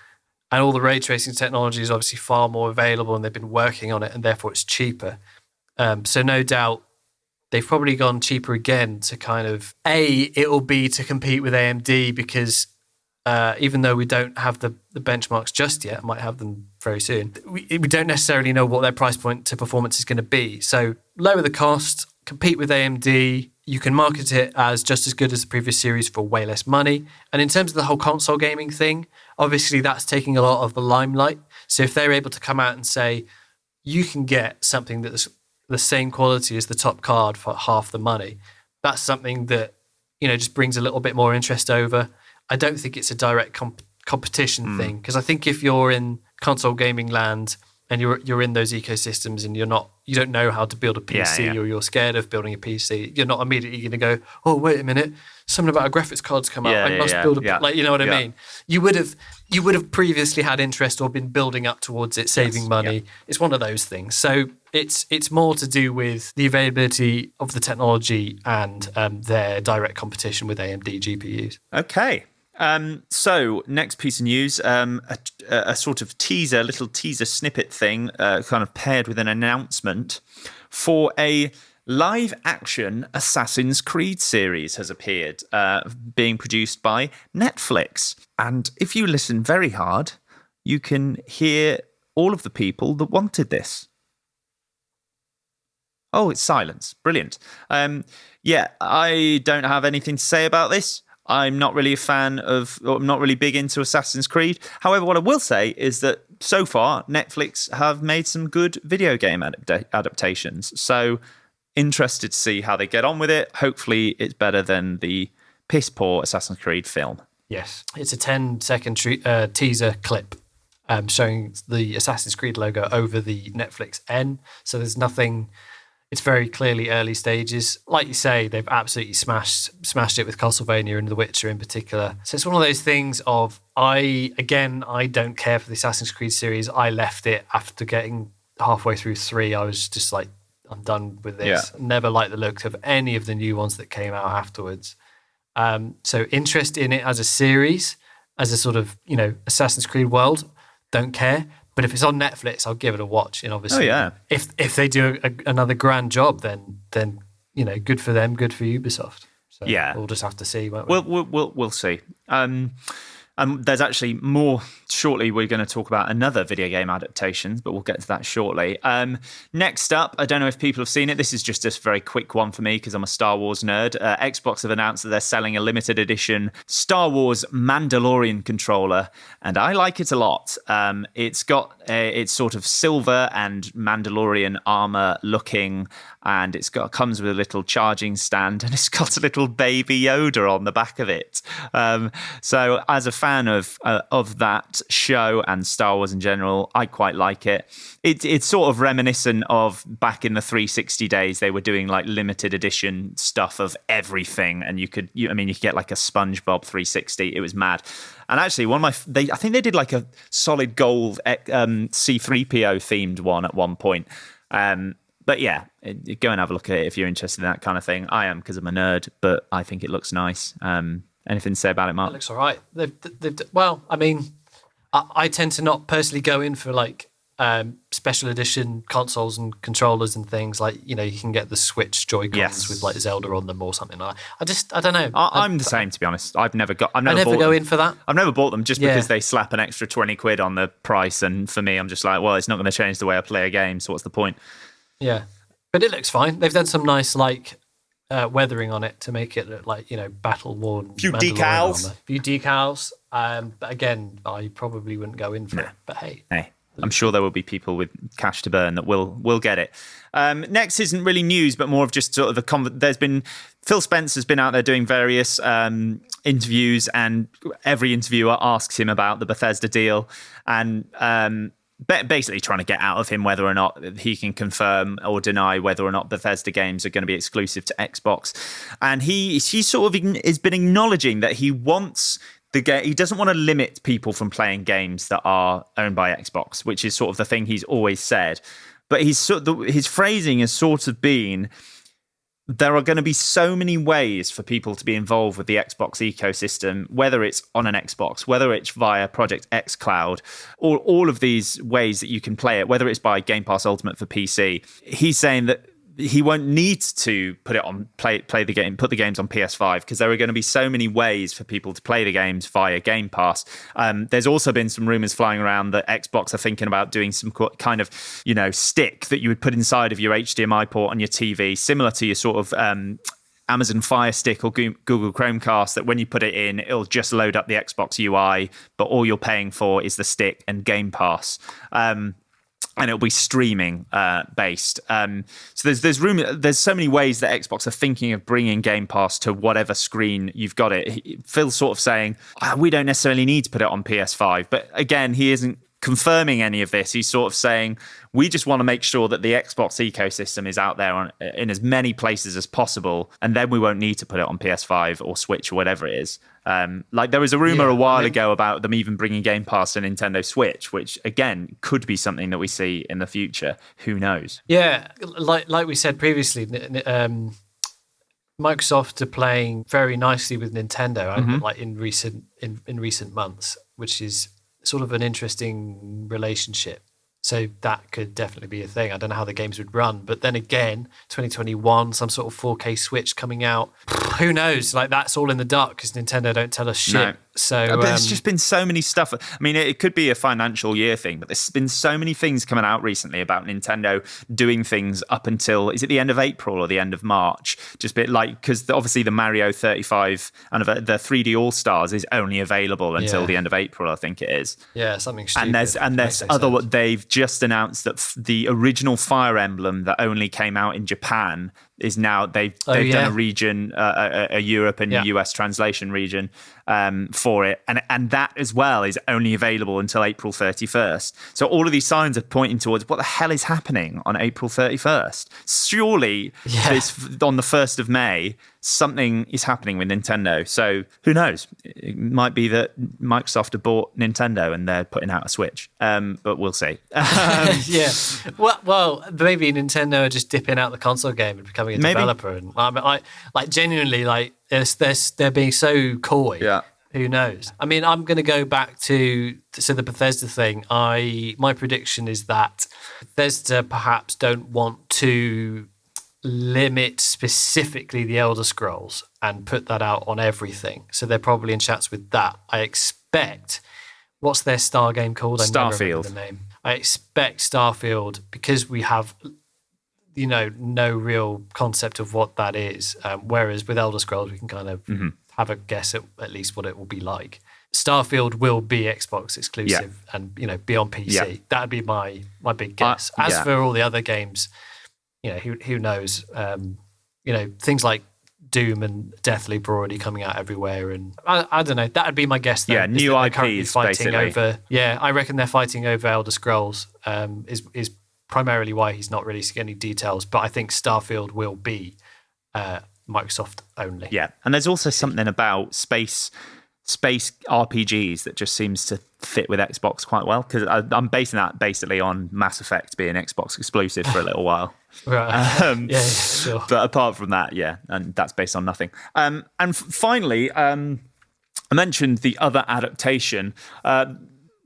and all the ray tracing technology is obviously far more available and they've been working on it and therefore it's cheaper. So no doubt they've probably gone cheaper again to kind of, it'll be to compete with AMD because even though we don't have the benchmarks just yet, might have them very soon, we don't necessarily know what their price point to performance is going to be. So lower the cost, compete with AMD, you can market it as just as good as the previous series for way less money. And in terms of the whole console gaming thing, obviously that's taking a lot of the limelight. So if they're able to come out and say, you can get something that's the same quality as the top card for half the money, that's something that, just brings a little bit more interest over. I don't think it's a direct competition thing, because I think if you're in console gaming land and you're in those ecosystems and you don't know how to build a PC or you're scared of building a PC, you're not immediately going to go, oh, wait a minute, something about a graphics card's come out. I must build you know what I mean? You would have previously had interest or been building up towards it, saving money. Yeah. It's one of those things. So it's more to do with the availability of the technology and their direct competition with AMD GPUs. Okay. So next piece of news, a sort of little teaser snippet thing, kind of paired with an announcement for a live action Assassin's Creed series has appeared, being produced by Netflix. And if you listen very hard, you can hear all of the people that wanted this. Oh, it's silence. Brilliant. I don't have anything to say about this. I'm not really a fan I'm not really big into Assassin's Creed. However, what I will say is that so far, Netflix have made some good video game adaptations. So interested to see how they get on with it. Hopefully it's better than the piss poor Assassin's Creed film. Yes. It's a 10-second teaser clip showing the Assassin's Creed logo over the Netflix N. So there's nothing... It's very clearly early stages. Like you say, they've absolutely smashed it with Castlevania and The Witcher in particular. So it's one of those things of, I don't care for the Assassin's Creed series. I left it after getting halfway through 3. I was just like, I'm done with this. Yeah. Never liked the look of any of the new ones that came out afterwards. So interest in it as a series, as a sort of, Assassin's Creed world, don't care. But if it's on Netflix, I'll give it a watch. And obviously, if they do another grand job, then good for them, good for Ubisoft. So we'll just have to see, won't we? We'll see. There's actually more shortly. We're going to talk about another video game adaptations, but we'll get to that shortly. Next up, I don't know if people have seen it. This is just a very quick one for me because I'm a Star Wars nerd. Xbox have announced that they're selling a limited edition Star Wars Mandalorian controller, and I like it a lot. It's got it's sort of silver and Mandalorian armor looking, and comes with a little charging stand, and it's got a little baby Yoda on the back of it. So as a fan of that show and Star Wars in general, I quite like it. It's sort of reminiscent of back in the 360 days. They were doing like limited edition stuff of everything, and you could get like a SpongeBob 360. It was mad. And actually, I think they did like a solid gold C-3PO themed one at one point. But yeah, go and have a look at it if you're interested in that kind of thing. I am, because I'm a nerd, but I think it looks nice. Anything to say about it, Mark? It looks all right. I tend to not personally go in for like special edition consoles and controllers and things. Like, you can get the Switch Joy-Cons Yes. with like Zelda on them or something like that. I don't know. I'm the same, to be honest. I've never I never bought go them. in for that. I've never bought them just Yeah. because they slap an extra 20 quid on the price. And for me, I'm just like, well, it's not going to change the way I play a game. So what's the point? Yeah, but it looks fine. They've done some nice weathering on it to make it look like battle worn. Few decals. Armor. Few decals. But again, I probably wouldn't go in for it. But hey, I'm sure there will be people with cash to burn that will get it. Next isn't really news, but more of just sort of there's been Phil Spencer's been out there doing various interviews, and every interviewer asks him about the Bethesda deal, and basically trying to get out of him whether or not he can confirm or deny whether or not Bethesda games are going to be exclusive to Xbox. And he sort of has been acknowledging that he wants the game. He doesn't want to limit people from playing games that are owned by Xbox, which is sort of the thing he's always said. But his phrasing has sort of been, there are going to be so many ways for people to be involved with the Xbox ecosystem, whether it's on an Xbox, whether it's via Project X Cloud, or all of these ways that you can play it, whether it's by Game Pass Ultimate for PC. He's saying that he won't need to put the games on PS5 because there are going to be so many ways for people to play the games via Game Pass. There's also been some rumors flying around that Xbox are thinking about doing some kind of, stick that you would put inside of your HDMI port on your TV, similar to your sort of Amazon Fire Stick or Google Chromecast, that when you put it in, it'll just load up the Xbox UI, but all you're paying for is the stick and Game Pass. And it'll be streaming based. So there's so many ways that Xbox are thinking of bringing Game Pass to whatever screen you've got it. Phil's sort of saying, we don't necessarily need to put it on PS5. But again, he isn't confirming any of this. He's sort of saying, we just want to make sure that the Xbox ecosystem is out there in as many places as possible, and then we won't need to put it on PS5 or Switch or whatever it is. There was a rumor a while ago about them even bringing Game Pass to Nintendo Switch, which again could be something that we see in the future. Who knows? Yeah, like we said previously, Microsoft are playing very nicely with Nintendo, like in recent months, which is sort of an interesting relationship. So that could definitely be a thing. I don't know how the games would run, but then again, 2021, some sort of 4K Switch coming out. Who knows? Like, that's all in the dark because Nintendo don't tell us shit. No. So, but there's just been so many stuff. I mean, it could be a financial year thing, but there's been so many things coming out recently about Nintendo doing things up until, is it the end of April or the end of March? Just a bit like, because obviously the Mario 35 and the 3D All Stars is only available until the end of April, I think it is. Yeah, something stupid. And there's other. They've just announced that the original Fire Emblem that only came out in Japan is now they've done a region, a Europe and US translation region for it, and that as well is only available until April 31st. So all of these signs are pointing towards what the hell is happening on April 31st. Surely on the 1st of May, something is happening with Nintendo. So who knows? It might be that Microsoft have bought Nintendo and they're putting out a Switch, but we'll see. Yeah. Well, maybe Nintendo are just dipping out the console game and becoming a developer, and like genuinely, like they're being so coy. Yeah. Who knows? I mean, I'm going to go back to the Bethesda thing. My prediction is that Bethesda perhaps don't want to limit specifically the Elder Scrolls and put that out on everything. So they're probably in chats with that. I expect. What's their star game called? Starfield. I never remember the name. I expect Starfield, because we have, no real concept of what that is. Whereas with Elder Scrolls, we can kind of have a guess at least what it will be like. Starfield will be Xbox exclusive and, be on PC. Yeah. That'd be my big guess. As for all the other games, who knows? Things like Doom and Deathloop are already coming out everywhere, and I don't know. That'd be my guess. Yeah, new IPs fighting basically. over. Yeah, I reckon they're fighting over Elder Scrolls. Is primarily why he's not really seeing any details. But I think Starfield will be Microsoft only. Yeah, and there's also something about space RPGs that just seems to fit with Xbox quite well, because I'm basing that basically on Mass Effect being Xbox exclusive for a little while. Right. Yeah, sure. But apart from that, and that's based on nothing. Finally, I mentioned the other adaptation.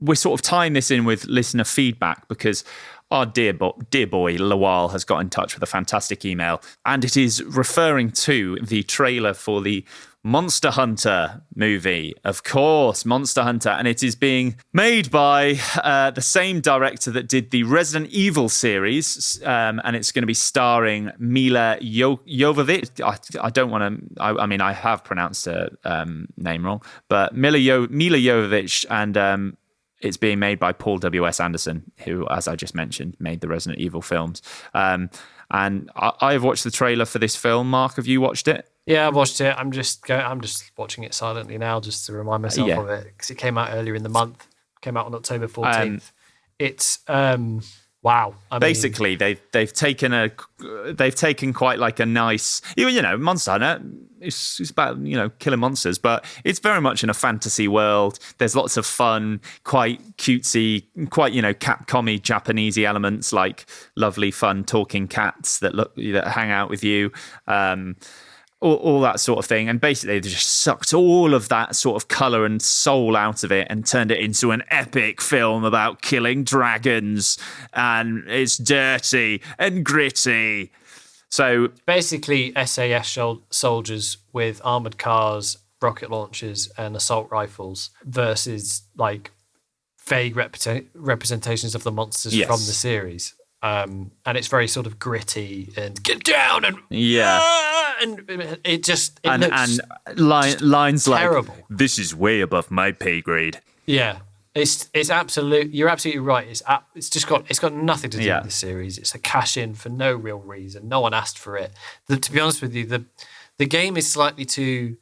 we're sort of tying this in with listener feedback because our dear boy Lawal has got in touch with a fantastic email, and it is referring to the trailer for the Monster Hunter movie. Of course, Monster Hunter, and it is being made by the same director that did the Resident Evil series, and it's going to be starring Mila Jovovich. I don't want to. I mean, I have pronounced her name wrong, but Mila Jovovich, and it's being made by Paul W.S. Anderson, who, as I just mentioned, made the Resident Evil films. And I have watched the trailer for this film. Mark, have you watched it? Yeah, I've watched it. I'm just watching it silently now, just to remind myself Yeah. of it, because it came out earlier in the month. Came out on October 14th. It's wow. Basically, they've taken quite like a nice, Monster Hunter. It's about killing monsters, but it's very much in a fantasy world. There's lots of fun, quite cutesy, quite Capcom-y Japanesey elements, like lovely fun talking cats that hang out with you. All that sort of thing. And basically they just sucked all of that sort of colour and soul out of it and turned it into an epic film about killing dragons. And it's dirty and gritty. So basically SAS soldiers with armoured cars, rocket launchers and assault rifles versus like vague representations of the monsters Yes. from the series. And it's very sort of gritty and get down and and it looks lines terrible. like, "This is way above my pay grade." Yeah, it's absolute. You're absolutely right. It's got nothing to do Yeah. with the series. It's a cash in for no real reason. No one asked for it. To be honest with you, the game is slightly too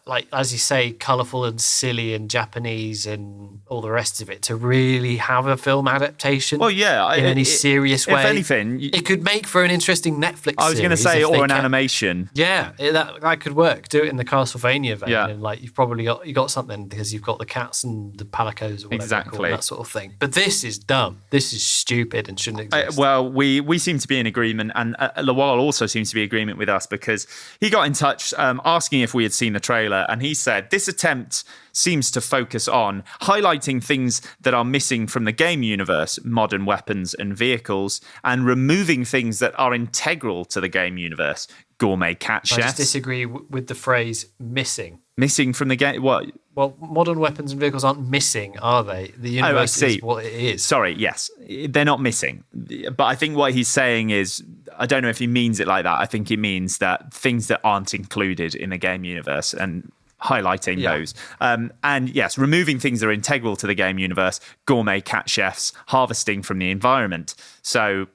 like as you say, colourful and silly and Japanese and all the rest of it to really have a film adaptation. Well, yeah, in any serious way. If anything, it could make for an interesting Netflix. I was going to series say, if they or an kept- animation. Yeah, that could work. Do it in the Castlevania vein, Yeah. and like you've probably got something because you've got the cats and the palicos or whatever they're called, Exactly. that sort of thing. But this is dumb. This is stupid and shouldn't exist. Well, we seem to be in agreement, and Lawal also seems to be in agreement with us because he got in touch asking if we had seen the trailer, and he said this attempt seems to focus on highlighting things that are missing from the game universe, modern weapons and vehicles, and removing things that are integral to the game universe, gourmet cat I just chefs. disagree with the phrase "missing." Missing from the game? What? Well, modern weapons and vehicles aren't missing, are they? The universe see. is what it is. Sorry, yes, they're not missing. But I think what he's saying is, I don't know if he means it like that. I think he means that things that aren't included in the game universe and highlighting those. And yes, removing things that are integral to the game universe, gourmet cat chefs, harvesting from the environment. So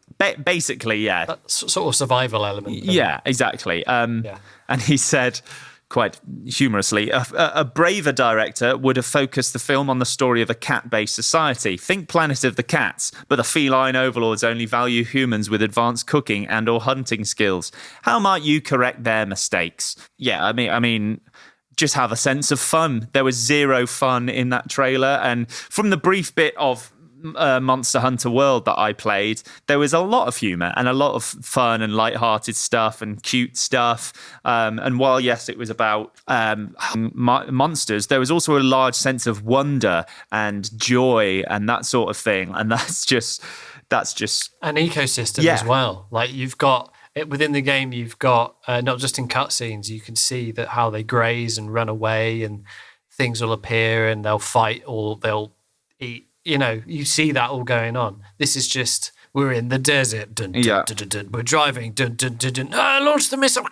basically, yeah. That sort of survival element. Yeah, exactly. And he said, quite humorously, a braver director would have focused the film on the story of a cat-based society. Think Planet of the Cats, but the feline overlords only value humans with advanced cooking and or hunting skills. How might you correct their mistakes? Yeah, I mean, just have a sense of fun. There was zero fun in that trailer, and from the brief bit of Monster Hunter World that I played, there was a lot of humour and a lot of fun and light-hearted stuff and cute stuff. And while, yes, it was about monsters, there was also a large sense of wonder and joy and that sort of thing. And that's just an ecosystem Yeah. as well. Like you've got within the game, you've got not just in cutscenes, you can see that how they graze and run away, and things will appear and they'll fight or they'll eat. You see that all going on. This is just, we're in the desert. Dun, dun, Yeah. dun, dun, dun. We're driving. Dun, dun, dun, dun. Launch the missile.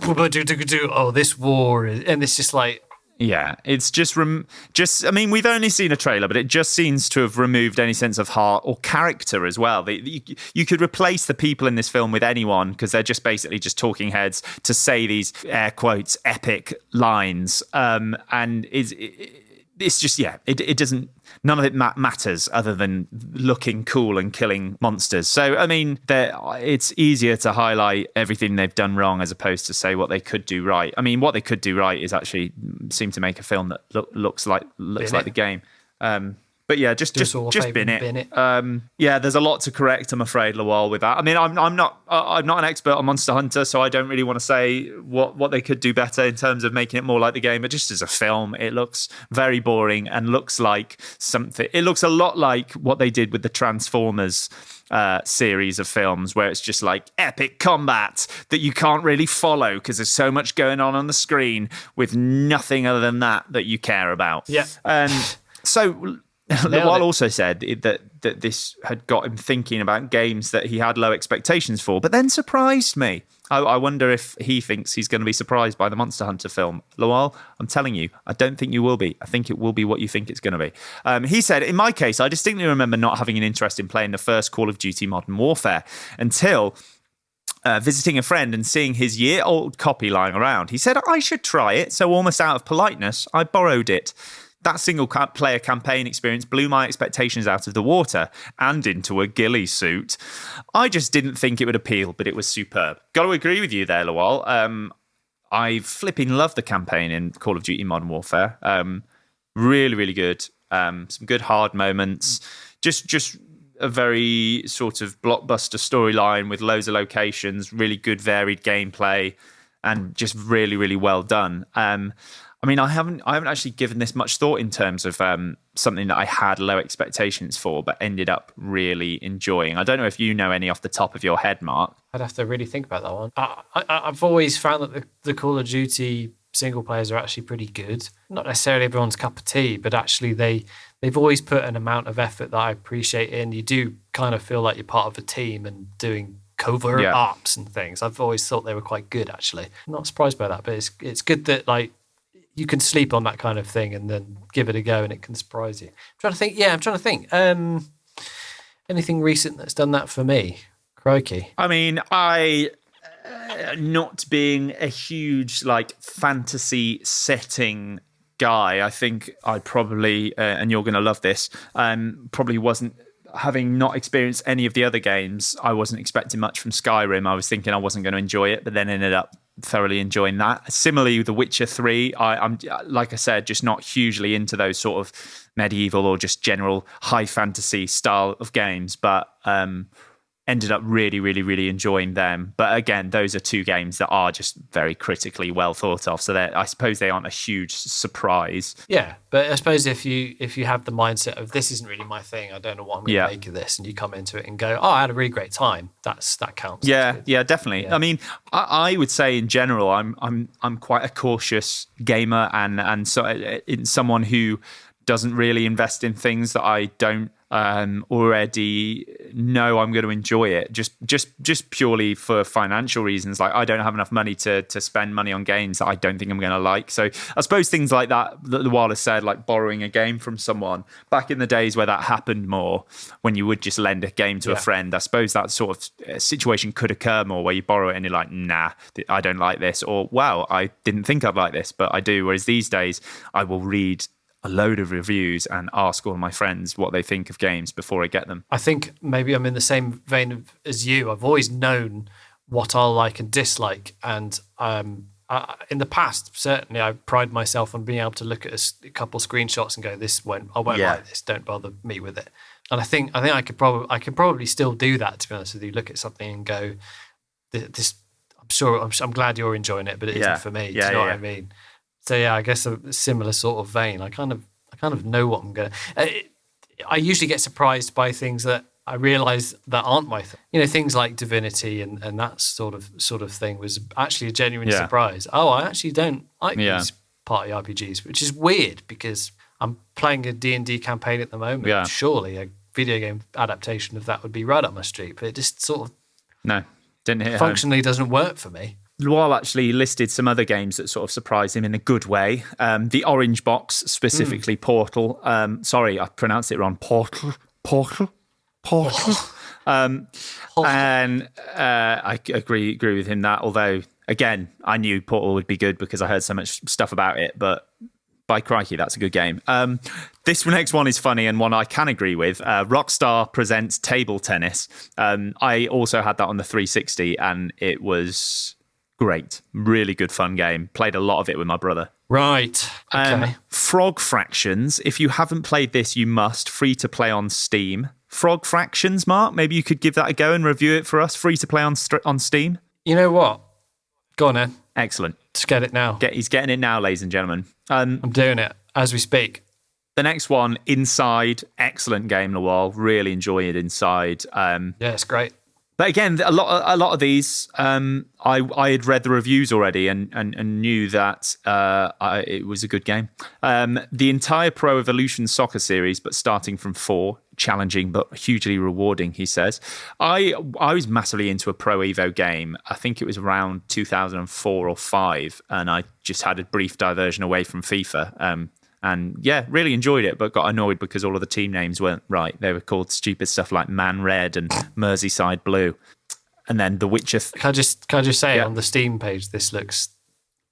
Oh, this war is, and it's just like. Yeah, it's just I mean, we've only seen a trailer, but it just seems to have removed any sense of heart or character as well. You could replace the people in this film with anyone because they're just basically just talking heads to say these air quotes epic lines, and it's just it doesn't. None of it matters other than looking cool and killing monsters. So, I mean, it's easier to highlight everything they've done wrong as opposed to say what they could do right. I mean, what they could do right is actually seem to make a film that looks like the game. But yeah, just all a favour bin and it. bin it. Yeah, there's a lot to correct, I'm afraid, Lawal, with that. I mean, I'm not an expert on Monster Hunter, so I don't really want to say what they could do better in terms of making it more like the game. But just as a film, it looks very boring and looks like something. It looks a lot like what they did with the Transformers series of films, where it's just like epic combat that you can't really follow because there's so much going on the screen with nothing other than that you care about. Yeah. So Lawal also said that this had got him thinking about games that he had low expectations for, but then surprised me. I wonder if he thinks he's going to be surprised by the Monster Hunter film. Lawal, I'm telling you, I don't think you will be. I think it will be what you think it's going to be. He said, in my case, I distinctly remember not having an interest in playing the first Call of Duty Modern Warfare until visiting a friend and seeing his year-old copy lying around. He said, I should try it, so almost out of politeness, I borrowed it. That single-player campaign experience blew my expectations out of the water and into a ghillie suit. I just didn't think it would appeal, but it was superb. Got to agree with you there, Lawal. I flipping love the campaign in Call of Duty Modern Warfare. Really, really good. Some good hard moments. Just a very sort of blockbuster storyline with loads of locations, really good varied gameplay, and just really, really well done. I mean, I haven't actually given this much thought in terms of something that I had low expectations for, but ended up really enjoying. I don't know if you know any off the top of your head, Mark. I'd have to really think about that one. I've always found that the Call of Duty single players are actually pretty good. Not necessarily everyone's cup of tea, but actually they've always put an amount of effort that I appreciate in. You do kind of feel like you're part of a team and doing covert ops and things. I've always thought they were quite good, actually. I'm not surprised by that, but it's good that like you can sleep on that kind of thing and then give it a go and it can surprise you. I'm trying to think. Anything recent that's done that for me? Crikey. I mean, not being a huge like fantasy setting guy, I think I'd probably, and you're going to love this, probably wasn't, having not experienced any of the other games, I wasn't expecting much from Skyrim. I was thinking I wasn't going to enjoy it, but then ended up thoroughly enjoying that. Similarly, The Witcher 3, I'm like I said, just not hugely into those sort of medieval or just general high fantasy style of games, but ended up really, really, really enjoying them. But again, those are two games that are just very critically well thought of, so I suppose they aren't a huge surprise. Yeah, but I suppose if you have the mindset of this isn't really my thing, I don't know what I'm going to make of this, and you come into it and go, oh, I had a really great time, that counts. Yeah, definitely. Yeah. I mean, I would say in general, I'm quite a cautious gamer, and so in someone who doesn't really invest in things that I don't already know I'm going to enjoy it, just purely for financial reasons. Like, I don't have enough money to spend money on games that I don't think I'm going to like. So I suppose things like that the Wallace said, like borrowing a game from someone back in the days where that happened more, when you would just lend a game to a friend, I suppose that sort of situation could occur more, where you borrow it and you're like, nah, I don't like this, or wow, I didn't think I'd like this, but I do. Whereas these days I will read a load of reviews and ask all my friends what they think of games before I get them. I think maybe I'm in the same vein as you. I've always known what I'll like and dislike, and in the past, certainly, I pride myself on being able to look at a couple screenshots and go, I won't like this. Don't bother me with it. And I think I could probably still do that. To be honest with you, look at something and go, this. I'm glad you're enjoying it, but it isn't for me. Do you know what I mean? So yeah, I guess a similar sort of vein. I kind of know what I'm gonna. I usually get surprised by things that I realise that aren't my thing. You know, things like Divinity and that sort of thing was actually a genuine surprise. Oh, I actually don't like these party RPGs, which is weird because I'm playing a D&D campaign at the moment. Yeah. Surely a video game adaptation of that would be right up my street, but it just sort of didn't hit functionally doesn't work for me. Lual actually listed some other games that sort of surprised him in a good way. The Orange Box, specifically Portal. Sorry, I pronounced it wrong. Portal. And I agree with him that. Although, again, I knew Portal would be good because I heard so much stuff about it. But by crikey, that's a good game. This next one is funny and one I can agree with. Rockstar presents Table Tennis. I also had that on the 360, and it was great. Really good fun game. Played a lot of it with my brother. Right. Okay. Frog Fractions. If you haven't played this, you must. Free to play on Steam. Frog Fractions, Mark. Maybe you could give that a go and review it for us. Free to play on Steam. You know what? Go on then. Excellent. Just get it now. He's getting it now, ladies and gentlemen. I'm doing it as we speak. The next one, Inside. Excellent game, Lawal. Really enjoy it, Inside. Yeah, it's great. But again, a lot of these, I had read the reviews already and knew that it was a good game. The entire Pro Evolution Soccer series, but starting from 4, challenging but hugely rewarding, he says. I was massively into a Pro Evo game. I think it was around 2004 or 5, and I just had a brief diversion away from FIFA. And yeah, really enjoyed it, but got annoyed because all of the team names weren't right. They were called stupid stuff like Man Red and Merseyside Blue. And then The Witcher. Can I just say on the Steam page, this looks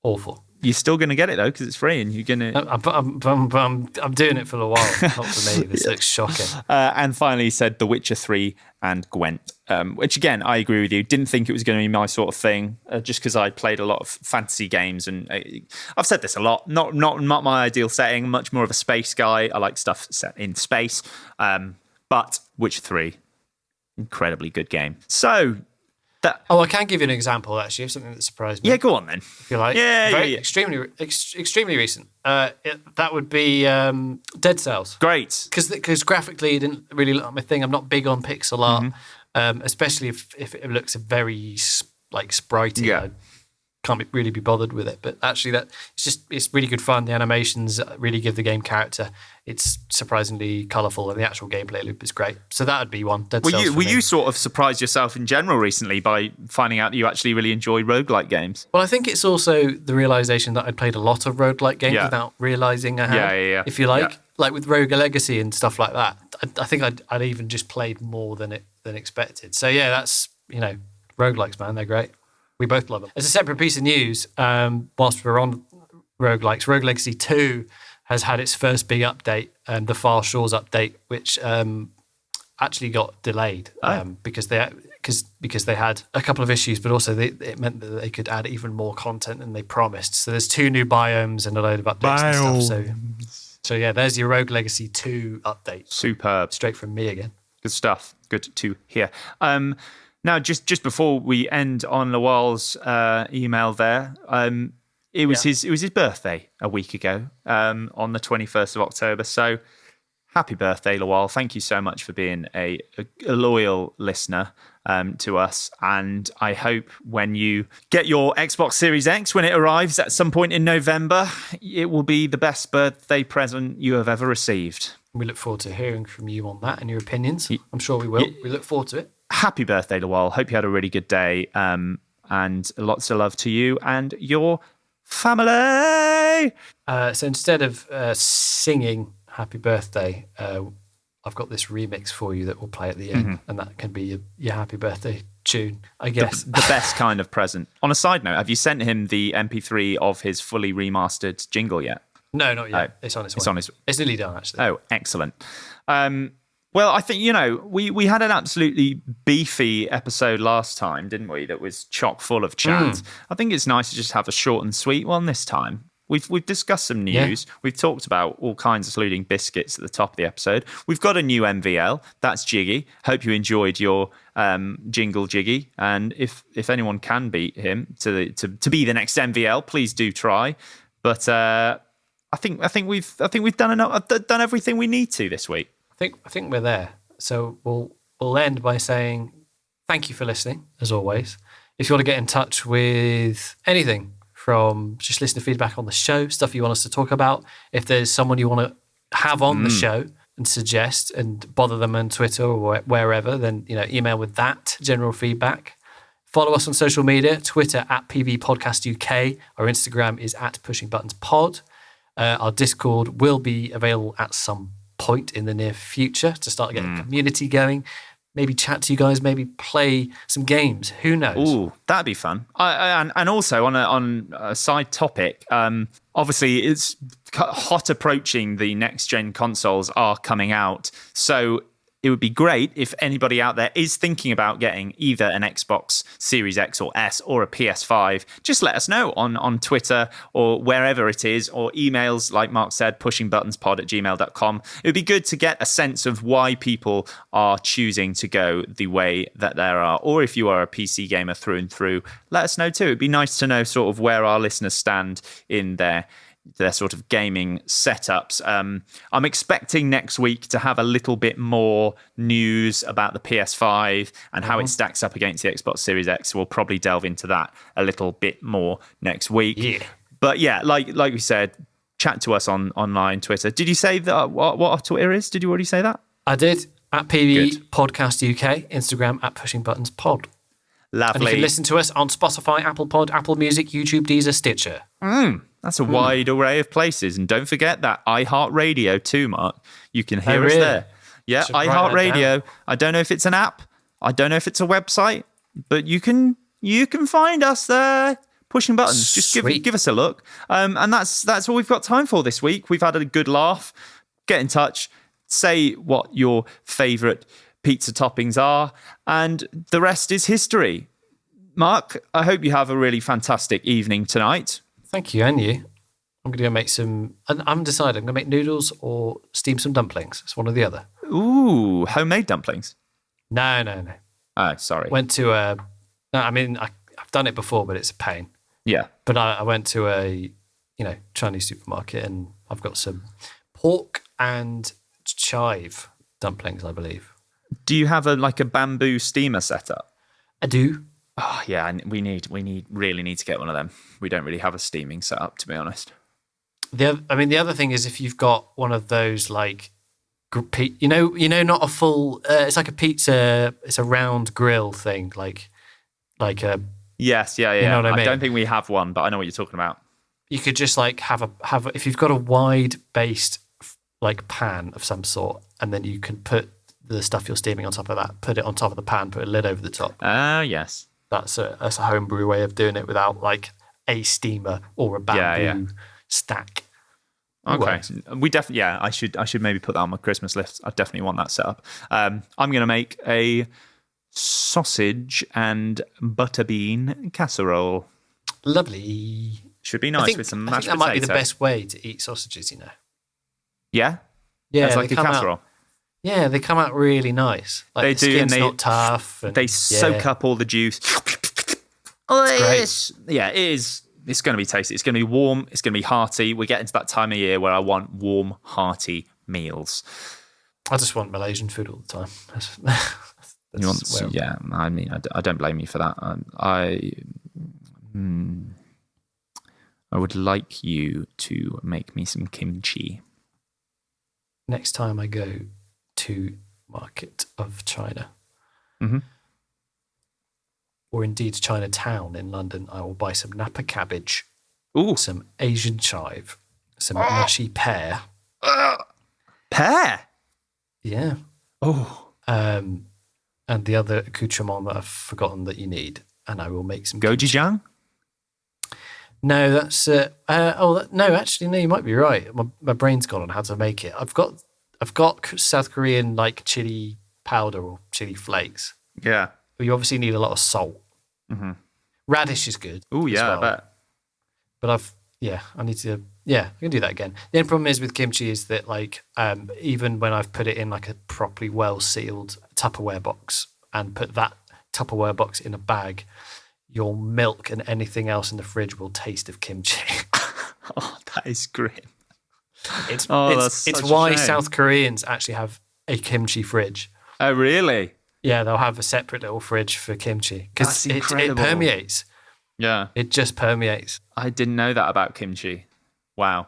awful. You're still going to get it though, because it's free, and you're going to. I'm doing it for a while, not for me. This looks shocking. And finally, he said The Witcher 3 and Gwent, which again, I agree with you. Didn't think it was going to be my sort of thing, just because I played a lot of fantasy games, and I've said this a lot. Not my ideal setting. Much more of a space guy. I like stuff set in space. But Witcher 3, incredibly good game. So. I can give you an example, actually, of something that surprised me. Yeah, go on then. If you like. Yeah. Extremely recent. That would be Dead Cells. Great. Because graphically, it didn't really look like my thing. I'm not big on pixel art, especially if it looks very spritey. Yeah. I can't really be bothered with it. But actually, it's really good fun. The animations really give the game character. It's surprisingly colourful, and the actual gameplay loop is great. So that would be one. Dead Cells for me. You sort of surprised yourself in general recently by finding out that you actually really enjoy roguelike games? Well, I think it's also the realisation that I'd played a lot of roguelike games without realising I had. Yeah. If you like, like with Rogue Legacy and stuff like that. I think I'd even just played more than expected. So yeah, that's roguelikes, man, they're great. We both love them. As a separate piece of news, whilst we're on roguelikes, Rogue Legacy 2 has had its first big update, the Far Shores update, which actually got delayed because they had a couple of issues, but also it meant that they could add even more content than they promised. So there's 2 new biomes and a load of updates and stuff. So yeah, there's your Rogue Legacy 2 update. Superb. Straight from me again. Good stuff. Good to hear. Now, just before we end on Lawal's email there, it was his birthday a week ago, on the 21st of October. So happy birthday, Lawal. Thank you so much for being a loyal listener to us. And I hope when you get your Xbox Series X, when it arrives at some point in November, it will be the best birthday present you have ever received. We look forward to hearing from you on that and your opinions. I'm sure we will. We look forward to it. Happy birthday, Lawal. Hope you had a really good day. And lots of love to you and your family. So instead of singing happy birthday, I've got this remix for you that we'll play at the end. And that can be your happy birthday tune, I guess. The best kind of present. On a side note, have you sent him the MP3 of his fully remastered jingle yet? No, not yet. Oh, it's on its way. It's nearly done, actually. Oh, excellent. Well, I think, we had an absolutely beefy episode last time, didn't we? That was chock full of chat. I think it's nice to just have a short and sweet one this time. We've discussed some news. Yeah. We've talked about all kinds, including biscuits at the top of the episode. We've got a new MVL. That's Jiggy. Hope you enjoyed your jingle, Jiggy. And if anyone can beat him to be the next MVL, please do try. But I think we've done enough. Done everything we need to this week. I think we're there. So we'll end by saying thank you for listening, as always. If you want to get in touch with anything from just listener feedback on the show, stuff you want us to talk about, if there's someone you want to have on the show and suggest and bother them on Twitter or wherever, then email with that general feedback. Follow us on social media, Twitter at PV Podcast UK. Our Instagram is at Pushing Buttons Pod. Our Discord will be available at some point in the near future to start getting a community going. Maybe chat to you guys, maybe play some games. Who knows? Ooh, that'd be fun. And also on a side topic, obviously it's hot approaching. The next gen consoles are coming out. So it would be great if anybody out there is thinking about getting either an Xbox Series X or S or a PS5. Just let us know on Twitter or wherever it is, or emails, like Mark said, pushingbuttonspod@gmail.com. It would be good to get a sense of why people are choosing to go the way that there are. Or if you are a PC gamer through and through, let us know too. It'd be nice to know sort of where our listeners stand in their sort of gaming setups. I'm expecting next week to have a little bit more news about the PS5 and how it stacks up against the Xbox Series X. We'll probably delve into that a little bit more next week. Yeah. But yeah, like we said, chat to us online, Twitter. Did you say that what our Twitter is? Did you already say that? I did. At PB Good. Podcast UK, Instagram at Pushing Buttons Pod. Lovely. And you can listen to us on Spotify, Apple Pod, Apple Music, YouTube, Deezer, Stitcher. That's a wide array of places. And don't forget that iHeartRadio too, Mark. You can hear us really? there. Yeah, Should write that iHeartRadio. I don't know if it's an app. I don't know if it's a website, but you can find us there. Pushing Buttons. Just give us a look. And that's all we've got time for this week. We've had a good laugh. Get in touch. Say what your favourite pizza toppings are, and the rest is history. Mark, I hope you have a really fantastic evening tonight. Thank you, and you. I'm going to go make some... I'm deciding. I'm going to make noodles or steam some dumplings. It's one or the other. Ooh, homemade dumplings. No. Oh, sorry. Went to a... No, I mean, I've done it before, but it's a pain. Yeah. But I went to a, Chinese supermarket, and I've got some pork and chive dumplings, I believe. Do you have a bamboo steamer set up? I do. Oh yeah, we really need to get one of them. We don't really have a steaming set up, to be honest. The other thing is if you've got one of those not a full. It's like a pizza. It's a round grill thing, like a. Yes, yeah. You know what I mean? I don't think we have one, but I know what you're talking about. You could just have if you've got a wide based pan of some sort, and then you can put the stuff you're steaming on top of that. Put it on top of the pan. Put a lid over the top. Yes. That's a homebrew way of doing it without a steamer or a bamboo stack. Okay, we definitely. Yeah, I should maybe put that on my Christmas list. I definitely want that set up. I'm going to make a sausage and butterbean casserole. Lovely. Should be nice with some mashed that potato. might be the best way to eat sausages. Yeah. Yeah, it's like they a come casserole. out. Yeah, they come out really nice. They the do, and skin's not tough. And, they soak up all the juice. It's great. Yeah, it is. It's going to be tasty. It's going to be warm. It's going to be hearty. We're getting to that time of year where I want warm, hearty meals. I just want Malaysian food all the time. You want? Yeah, I mean, I don't blame you for that. I would like you to make me some kimchi. Next time I go to Market of China, or indeed Chinatown in London, I will buy some Napa cabbage, some Asian chive, some mushy pear. Pear? Yeah. Oh. And the other accoutrement that I've forgotten that you need, and I will make some gochujang. No, that's no. Actually, no. You might be right. My brain's gone on how to make it. I've got South Korean chili powder or chili flakes. Yeah, but you obviously need a lot of salt. Mm-hmm. Radish is good. Oh yeah, well. I bet. But I need to. Yeah, I can do that again. The only problem is with kimchi is that even when I've put it in a properly well sealed Tupperware box and put that Tupperware box in a bag, your milk and anything else in the fridge will taste of kimchi. Oh, that is grim. It's a why shame. South Koreans actually have a kimchi fridge. Oh, really? Yeah, they'll have a separate little fridge for kimchi because it permeates. Yeah. It just permeates. I didn't know that about kimchi. Wow.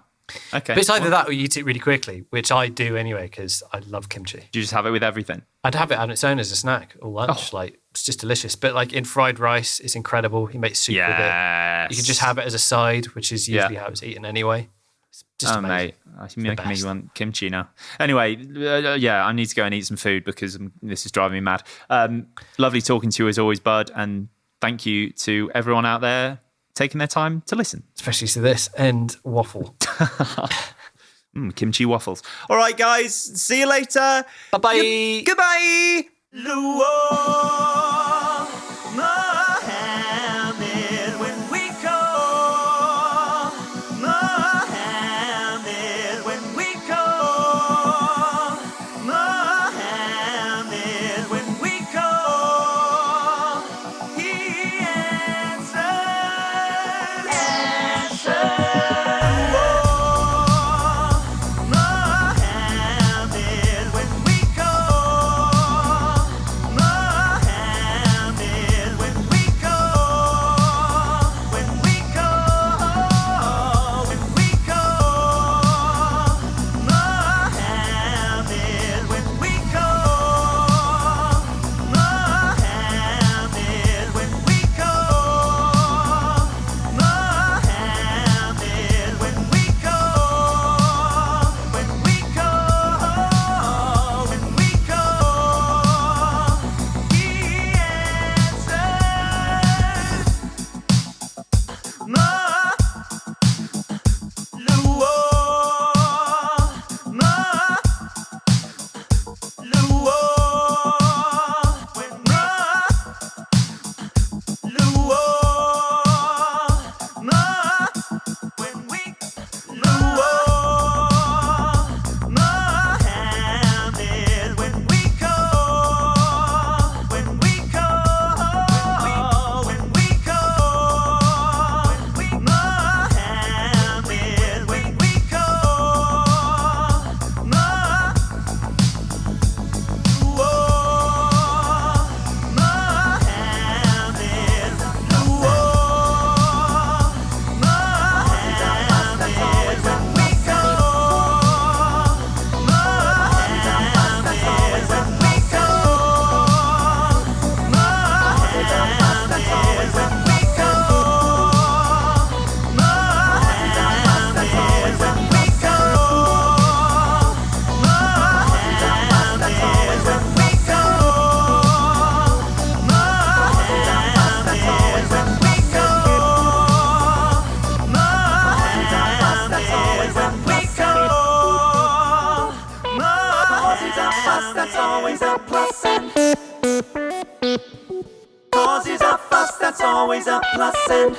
Okay. But it's either that or you eat it really quickly, which I do anyway because I love kimchi. Do you just have it with everything? I'd have it on its own as a snack or lunch. It's just delicious. But in fried rice, it's incredible. You make soup with it. You can just have it as a side, which is usually how it's eaten anyway. It's just amazing. Mate, you're making me want kimchi now. Anyway, I need to go and eat some food because this is driving me mad. Lovely talking to you as always, Bud, and thank you to everyone out there taking their time to listen. Especially to this end waffle. Kimchi waffles. All right, guys. See you later. Bye-bye. Goodbye. Luo Mohammed, when we call Mohammed, when we call Mohammed, when we call, he answers. Mohammed, when we call Mohammed, when we call, when we call, when we call Mohammed, when we call Mohammed, when we call Mohammed, when we call, when we call, when we call, he answers. Luo, Luo, when Luo, when we Luo, Mohammed, when we call, when we call, when we call, when we Mohammed, when we call Luo, Mohammed, Luo, Mohammed, when we call Mohammed, when we call Mohammed, when we call Mohammed, when we call Mohammed, when we call Mohammed, when we call Mohammed, when we call Cause he's a fuss, that's always a plus end. Cause he's a fuss, that's always a plus end.